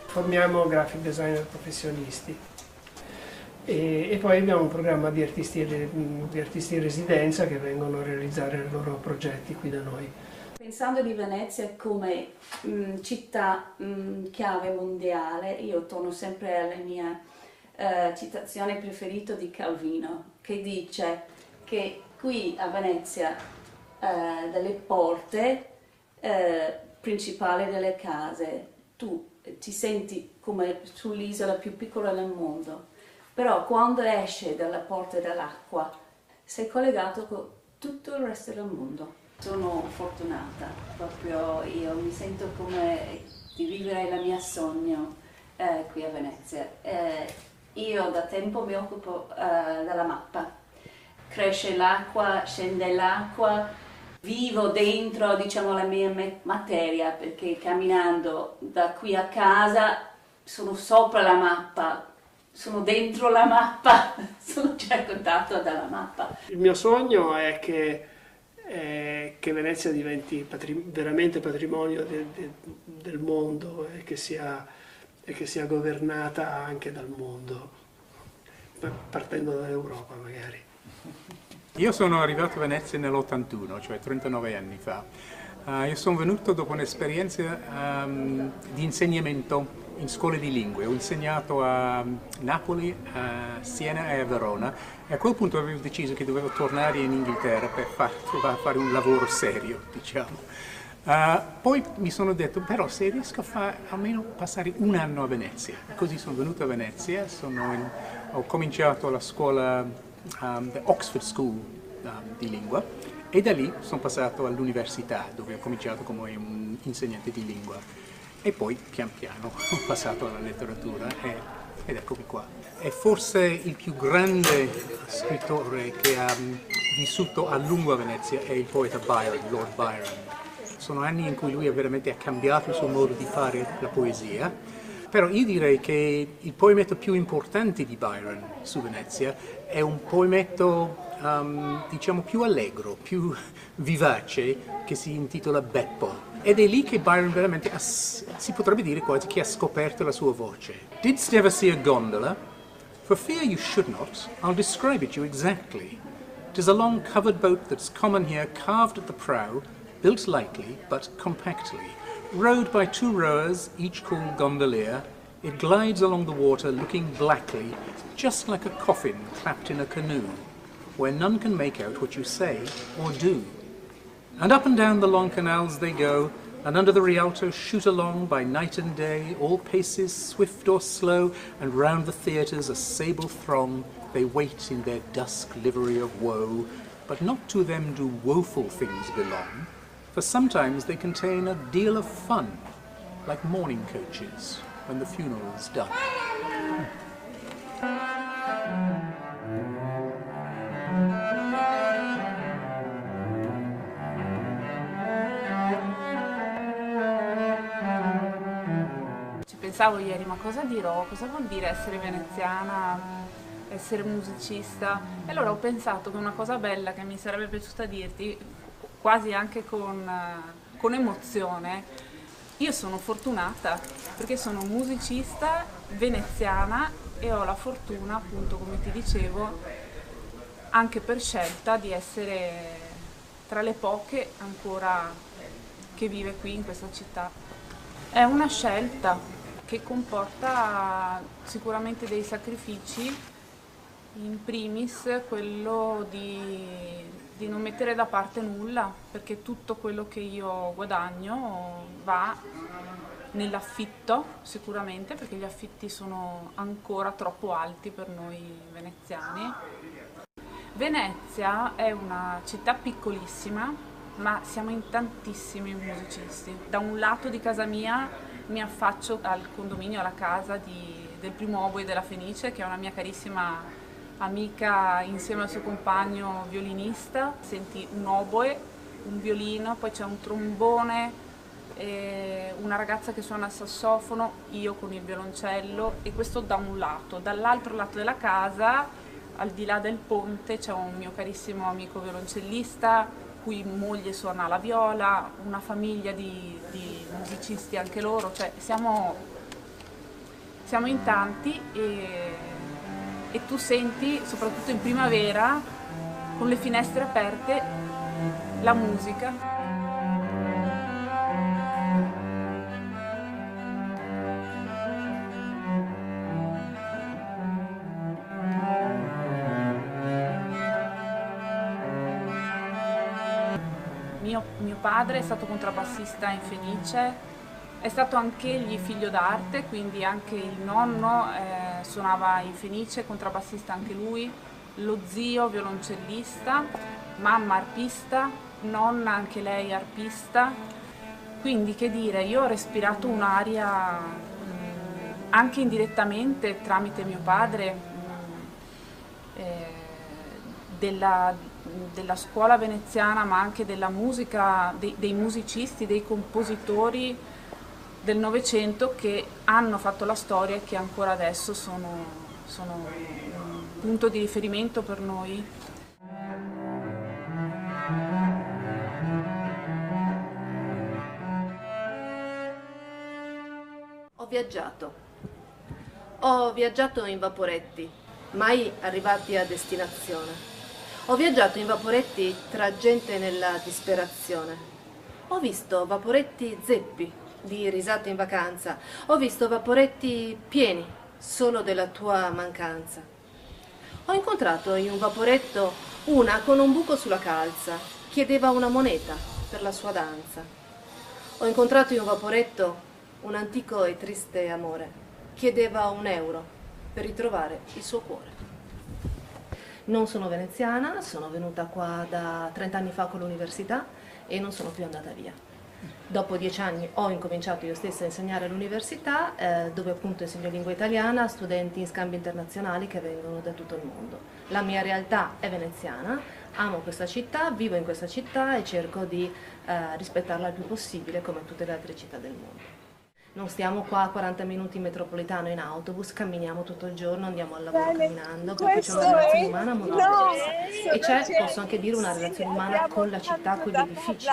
[SPEAKER 9] Formiamo graphic designer professionisti e poi abbiamo un programma di artisti in residenza che vengono a realizzare i loro progetti qui da noi.
[SPEAKER 3] Pensando di Venezia come città chiave mondiale, io torno sempre alla mia citazione preferita di Calvino, che dice che qui a Venezia dalle porte principali delle case tu ti senti come sull'isola più piccola del mondo, però quando esci dalla porta dell'acqua sei collegato con tutto il resto del mondo. Sono fortunata, proprio io mi sento come di vivere la mia sogno qui a Venezia. Io da tempo mi occupo della mappa, cresce l'acqua, scende l'acqua, vivo dentro, diciamo, la mia materia, perché camminando da qui a casa sono sopra la mappa, sono dentro la mappa, sono circondato dalla mappa.
[SPEAKER 9] Il mio sogno è che Venezia diventi veramente patrimonio del mondo e che sia governata anche dal mondo, partendo dall'Europa magari.
[SPEAKER 10] Io sono arrivato a Venezia nell'81, cioè 39 anni fa. Io sono venuto dopo un'esperienza di insegnamento in scuole di lingue. Ho insegnato a Napoli, a Siena e a Verona e a quel punto avevo deciso che dovevo tornare in Inghilterra per provare a fare un lavoro serio, diciamo. Poi mi sono detto, però se riesco a almeno passare un anno a Venezia. Così sono venuto a Venezia, ho cominciato la scuola the Oxford School di lingua e da lì sono passato all'università dove ho cominciato come un insegnante di lingua e poi pian piano ho passato alla letteratura ed eccomi qua. È forse il più grande scrittore che ha vissuto a lungo a Venezia è il poeta Byron, Lord Byron. Sono anni in cui lui ha cambiato il suo modo di fare la poesia, però io direi che il poemetto più importante di Byron su Venezia è un poemetto diciamo più allegro, più vivace, che si intitola Beppo. Ed è lì che Byron veramente si potrebbe dire quasi che ha scoperto la sua voce. Didst ever see a gondola? For fear you should not, I'll describe it you exactly. 'Tis a long covered boat that's common here, carved at the prow, built lightly but compactly. Rowed by 2 rowers, each called gondolier, it glides along the water looking blackly, just like a coffin clapped in a canoe, where none can make out what you say or do. And up and down the long canals they go, and under the Rialto shoot along by night and day, all paces swift or slow, and round the theatres a sable throng, they wait in their dusk livery of woe, but not to them do woeful things belong, for sometimes they contain a deal of fun, like mourning coaches when the funeral's done.
[SPEAKER 11] Pensavo ieri, ma cosa dirò? Cosa vuol dire essere veneziana, essere musicista? E allora ho pensato che una cosa bella che mi sarebbe piaciuta dirti, quasi anche con emozione, io sono fortunata perché sono musicista veneziana e ho la fortuna, appunto, come ti dicevo, anche per scelta di essere tra le poche ancora che vive qui in questa città. È una scelta che comporta sicuramente dei sacrifici, in primis quello di non mettere da parte nulla, perché tutto quello che io guadagno va nell'affitto sicuramente, perché gli affitti sono ancora troppo alti per noi veneziani. Venezia è una città piccolissima, ma siamo in tantissimi musicisti. Da un lato di casa mia mi affaccio al condominio, alla casa del primo oboe della Fenice, che è una mia carissima amica insieme al suo compagno violinista. Senti un oboe, un violino, poi c'è un trombone, una ragazza che suona il sassofono, io con il violoncello, e questo da un lato. Dall'altro lato della casa, al di là del ponte, c'è un mio carissimo amico violoncellista, cui moglie suona la viola, una famiglia di musicisti anche loro, cioè siamo in tanti e tu senti, soprattutto in primavera, con le finestre aperte, la musica. Mio padre è stato contrabbassista in Fenice, è stato anche egli figlio d'arte, quindi anche il nonno suonava in Fenice, contrabbassista anche lui, lo zio violoncellista, mamma arpista, nonna anche lei arpista, quindi che dire, io ho respirato un'aria anche indirettamente tramite mio padre della scuola veneziana, ma anche della musica, dei musicisti, dei compositori del Novecento che hanno fatto la storia e che ancora adesso sono un punto di riferimento per noi.
[SPEAKER 12] Ho viaggiato in vaporetti, mai arrivati a destinazione. Ho viaggiato in vaporetti tra gente nella disperazione. Ho visto vaporetti zeppi di risate in vacanza. Ho visto vaporetti pieni solo della tua mancanza. Ho incontrato in un vaporetto una con un buco sulla calza. Chiedeva una moneta per la sua danza. Ho incontrato in un vaporetto un antico e triste amore. Chiedeva €1 per ritrovare il suo cuore. Non sono veneziana, sono venuta qua da 30 anni fa con l'università e non sono più andata via. Dopo 10 anni ho incominciato io stessa a insegnare all'università, dove appunto insegno lingua italiana a studenti in scambi internazionali che vengono da tutto il mondo. La mia realtà è veneziana, amo questa città, vivo in questa città e cerco di rispettarla il più possibile come tutte le altre città del mondo. Non stiamo qua a 40 minuti in metropolitano in autobus, camminiamo tutto il giorno, andiamo al lavoro camminando, perché c'è una relazione umana molto diversa. E c'è, posso anche dire, una relazione umana con la città, con gli edifici.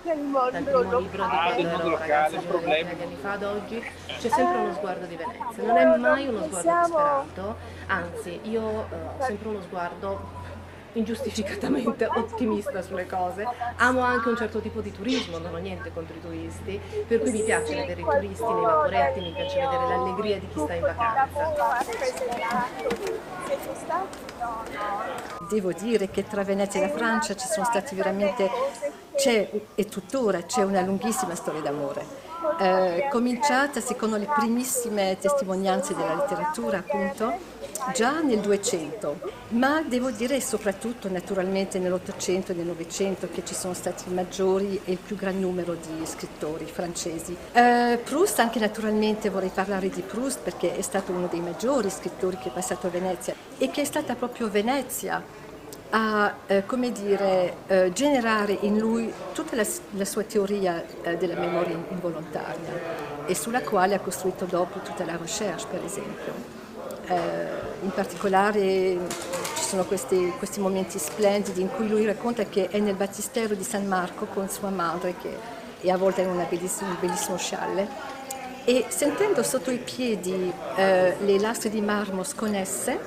[SPEAKER 12] Dal primo libro di quando ero ragazza di anni fa ad oggi c'è sempre uno sguardo di Venezia, non è mai uno sguardo disperato, anzi io ho sempre uno sguardo ingiustificatamente ottimista sulle cose. Amo anche un certo tipo di turismo, non ho niente contro i turisti, per cui mi piace vedere i turisti nei vaporetti, mi piace vedere l'allegria di chi sta in vacanza.
[SPEAKER 13] Devo dire che tra Venezia e la Francia ci sono stati veramente, c'è e tuttora c'è una lunghissima storia d'amore. Cominciata secondo le primissime testimonianze della letteratura, appunto, già nel 200, ma devo dire soprattutto naturalmente nell'800 e nel 900 che ci sono stati i maggiori e il più gran numero di scrittori francesi. Proust, anche naturalmente vorrei parlare di Proust perché è stato uno dei maggiori scrittori che è passato a Venezia e che è stata proprio Venezia a come dire, generare in lui tutta la sua teoria della memoria involontaria e sulla quale ha costruito dopo tutta la recherche, per esempio. In particolare ci sono questi momenti splendidi in cui lui racconta che è nel battistero di San Marco con sua madre che è avvolta in un bellissimo scialle e sentendo sotto i piedi le lastre di marmo sconnesse,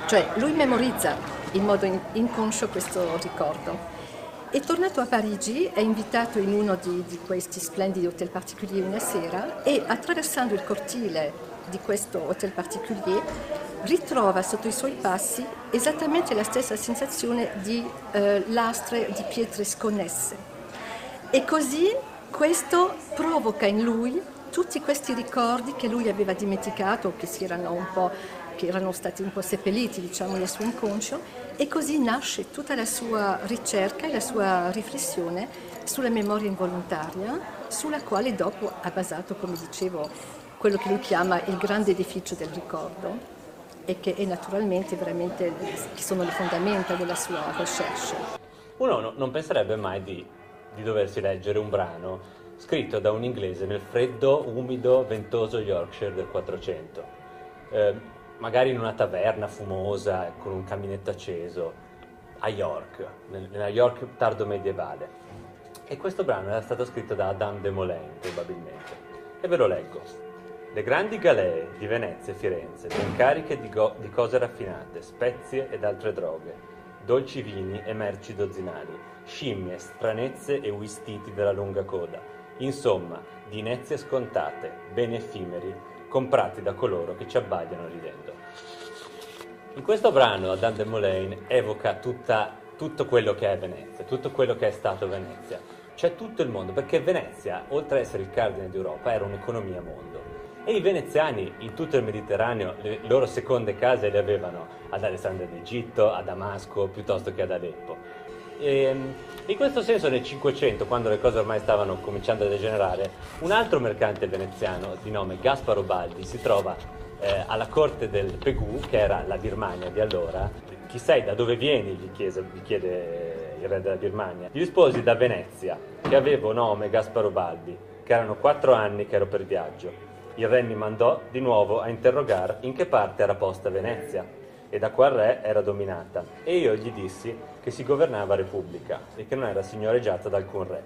[SPEAKER 13] cioè lui memorizza in modo inconscio questo ricordo. È tornato a Parigi, è invitato in uno di questi splendidi hotel particulier una sera e attraversando il cortile di questo hotel particulier ritrova sotto i suoi passi esattamente la stessa sensazione di lastre di pietre sconnesse e così questo provoca in lui tutti questi ricordi che lui aveva dimenticato, che erano stati un po' seppelliti, diciamo, nel suo inconscio, e così nasce tutta la sua ricerca e la sua riflessione sulla memoria involontaria, sulla quale dopo ha basato, come dicevo, quello che lui chiama il grande edificio del ricordo e che è naturalmente veramente, che sono le fondamenta della sua recherche.
[SPEAKER 14] Uno non penserebbe mai di doversi leggere un brano scritto da un inglese nel freddo, umido, ventoso Yorkshire del 400, magari in una taverna fumosa con un caminetto acceso a York, nella York tardo medievale. E questo brano era stato scritto da Adam de Molène, probabilmente. E ve lo leggo. Le grandi galee di Venezia e Firenze, ben cariche di cose raffinate, spezie ed altre droghe, dolci vini e merci dozzinali, scimmie, stranezze e uistiti della lunga coda, insomma, di inezie scontate, beni effimeri, comprati da coloro che ci abbagliano ridendo. In questo brano Adam de Molène evoca tutto quello che è Venezia, tutto quello che è stato Venezia. C'è tutto il mondo, perché Venezia, oltre ad essere il cardine d'Europa, era un'economia mondo. E i veneziani in tutto il Mediterraneo le loro seconde case le avevano ad Alessandria d'Egitto, a Damasco, piuttosto che ad Aleppo. E in questo senso nel 500, quando le cose ormai stavano cominciando a degenerare, un altro mercante veneziano di nome Gasparo Baldi si trova alla corte del Pegù, che era la Birmania di allora. Chi sei, da dove vieni? Gli chiede il re della Birmania. Gli risposi da Venezia, che avevo nome Gasparo Baldi, che erano 4 anni che ero per viaggio. Il re mi mandò di nuovo a interrogare in che parte era posta Venezia e da qual re era dominata, e io gli dissi che si governava repubblica e che non era signoreggiata da alcun re,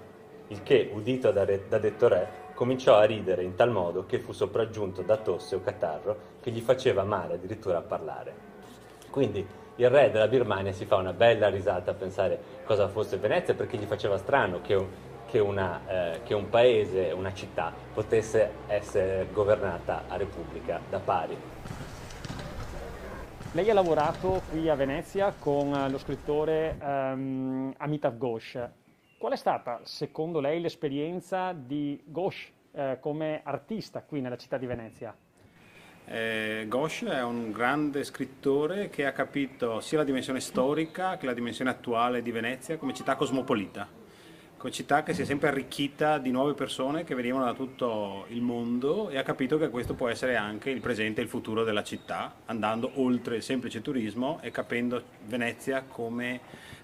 [SPEAKER 14] il che, udito da detto re, cominciò a ridere in tal modo che fu sopraggiunto da tosse o catarro che gli faceva male addirittura a parlare. Quindi il re della Birmania si fa una bella risata a pensare cosa fosse Venezia, perché gli faceva strano che un paese, una città, potesse essere governata a repubblica da pari.
[SPEAKER 15] Lei ha lavorato qui a Venezia con lo scrittore Amitav Ghosh. Qual è stata, secondo lei, l'esperienza di Ghosh come artista qui nella città di Venezia?
[SPEAKER 8] Ghosh è un grande scrittore che ha capito sia la dimensione storica che la dimensione attuale di Venezia come città cosmopolita, come città che si è sempre arricchita di nuove persone che venivano da tutto il mondo e ha capito che questo può essere anche il presente e il futuro della città, andando oltre il semplice turismo e capendo Venezia come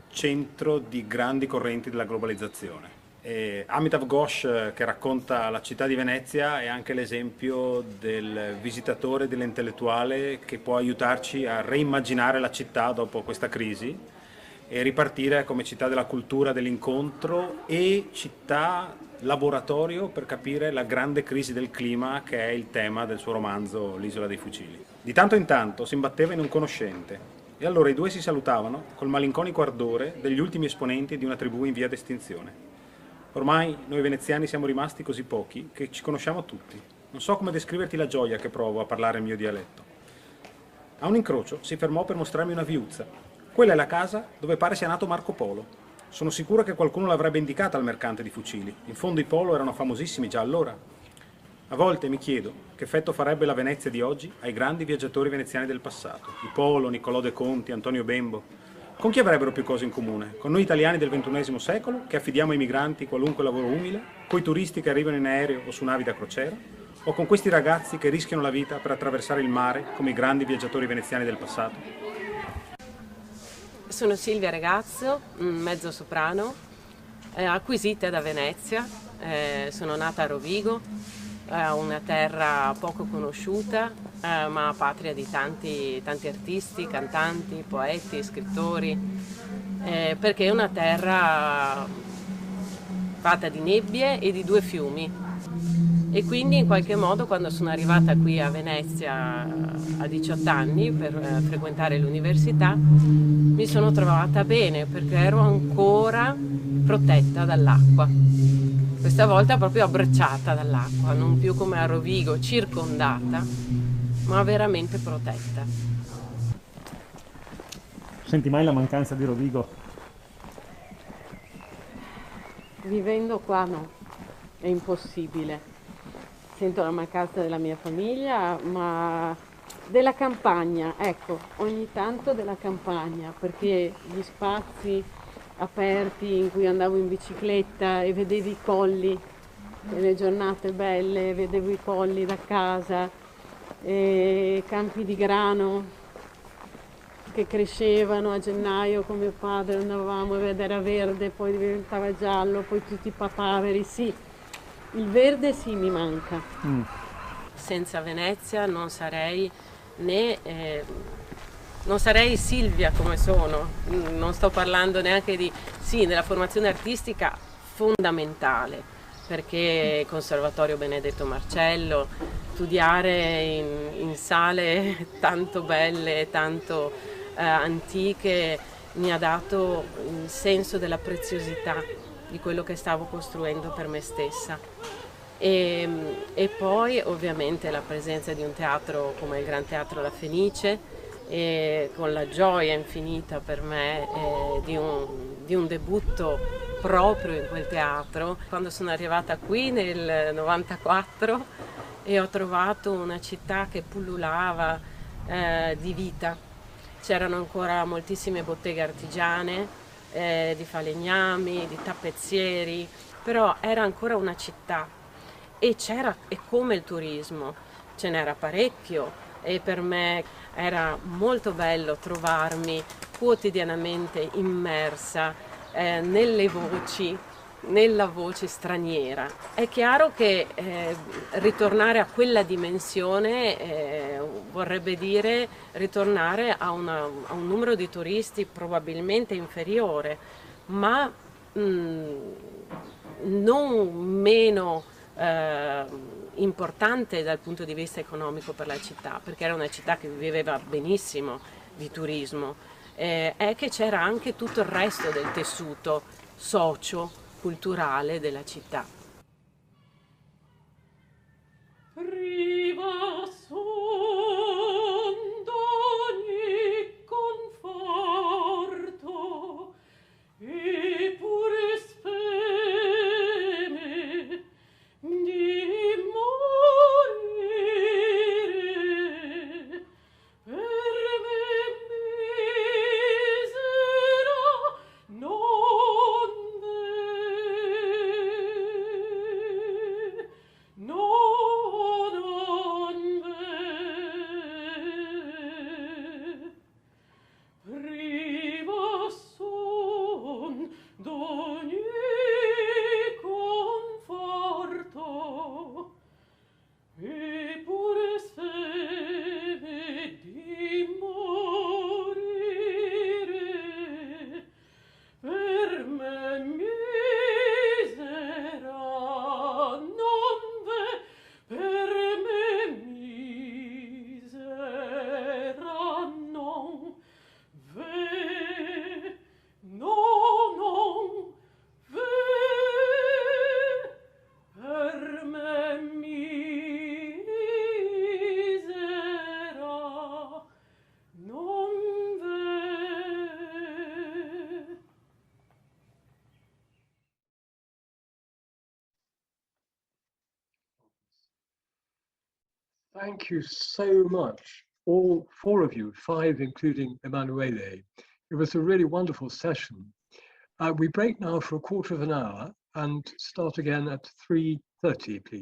[SPEAKER 8] centro di grandi correnti della globalizzazione. E Amitav Ghosh, che racconta la città di Venezia, è anche l'esempio del visitatore, dell'intellettuale che può aiutarci a reimmaginare la città dopo questa crisi e ripartire come città della cultura, dell'incontro e città laboratorio per capire la grande crisi del clima che è il tema del suo romanzo L'isola dei fucili. Di tanto in tanto si imbatteva in un conoscente e allora i due si salutavano col malinconico ardore degli ultimi esponenti di una tribù in via d'estinzione. Ormai noi veneziani siamo rimasti così pochi che ci conosciamo tutti. Non so come descriverti la gioia che provo a parlare il mio dialetto. A un incrocio si fermò per mostrarmi una viuzza. Quella è la casa dove pare sia nato Marco Polo. Sono sicuro che qualcuno l'avrebbe indicata al mercante di fucili. In fondo i Polo erano famosissimi già allora. A volte mi chiedo che effetto farebbe la Venezia di oggi ai grandi viaggiatori veneziani del passato. I Polo, Niccolò de Conti, Antonio Bembo. Con chi avrebbero più cose in comune? Con noi italiani del XXI secolo, che affidiamo ai migranti qualunque lavoro umile? Coi turisti che arrivano in aereo o su navi da crociera? O con questi ragazzi che rischiano la vita per attraversare il mare come i grandi viaggiatori veneziani del passato?
[SPEAKER 16] Sono Silvia Regazzo, mezzo soprano, acquisita da Venezia. Sono nata a Rovigo, una terra poco conosciuta, ma patria di tanti artisti, cantanti, poeti, scrittori, perché è una terra fatta di nebbie e di due fiumi. E quindi in qualche modo quando sono arrivata qui a Venezia a 18 anni per frequentare l'università mi sono trovata bene perché ero ancora protetta dall'acqua. Questa volta proprio abbracciata dall'acqua, non più come a Rovigo, circondata, ma veramente protetta.
[SPEAKER 15] Senti mai la mancanza di Rovigo?
[SPEAKER 16] Vivendo qua no, è impossibile. Sento la mancanza della mia famiglia, ma della campagna, ecco, ogni tanto della campagna, perché gli spazi aperti in cui andavo in bicicletta e vedevi i colli, nelle giornate belle, vedevo i colli da casa, e campi di grano che crescevano a gennaio con mio padre, andavamo ed era verde, poi diventava giallo, poi tutti i papaveri, sì, il verde sì mi manca. Senza Venezia non sarei non sarei Silvia come sono, non sto parlando neanche della formazione artistica fondamentale, perché Conservatorio Benedetto Marcello, studiare in sale tanto belle, tanto antiche, mi ha dato il senso della preziosità di quello che stavo costruendo per me stessa. E poi ovviamente la presenza di un teatro come il Gran Teatro La Fenice, e con la gioia infinita per me di un debutto proprio in quel teatro. Quando sono arrivata qui nel 94 e ho trovato una città che pullulava di vita, c'erano ancora moltissime botteghe artigiane, di falegnami, di tappezzieri, però era ancora una città e come il turismo, ce n'era parecchio. E per me era molto bello trovarmi quotidianamente immersa nella voce straniera. È chiaro che ritornare a quella dimensione vorrebbe dire ritornare a un numero di turisti probabilmente inferiore, ma non meno importante dal punto di vista economico per la città, perché era una città che viveva benissimo di turismo, è che c'era anche tutto il resto del tessuto socio-culturale della città.
[SPEAKER 17] Priva son d'ogni conforto, eppure speme di morire, per me misera non
[SPEAKER 1] Thank you so much, all four of you, five including Emanuele. It was a really wonderful session. We break now for a quarter of an hour and start again at 3:30, please.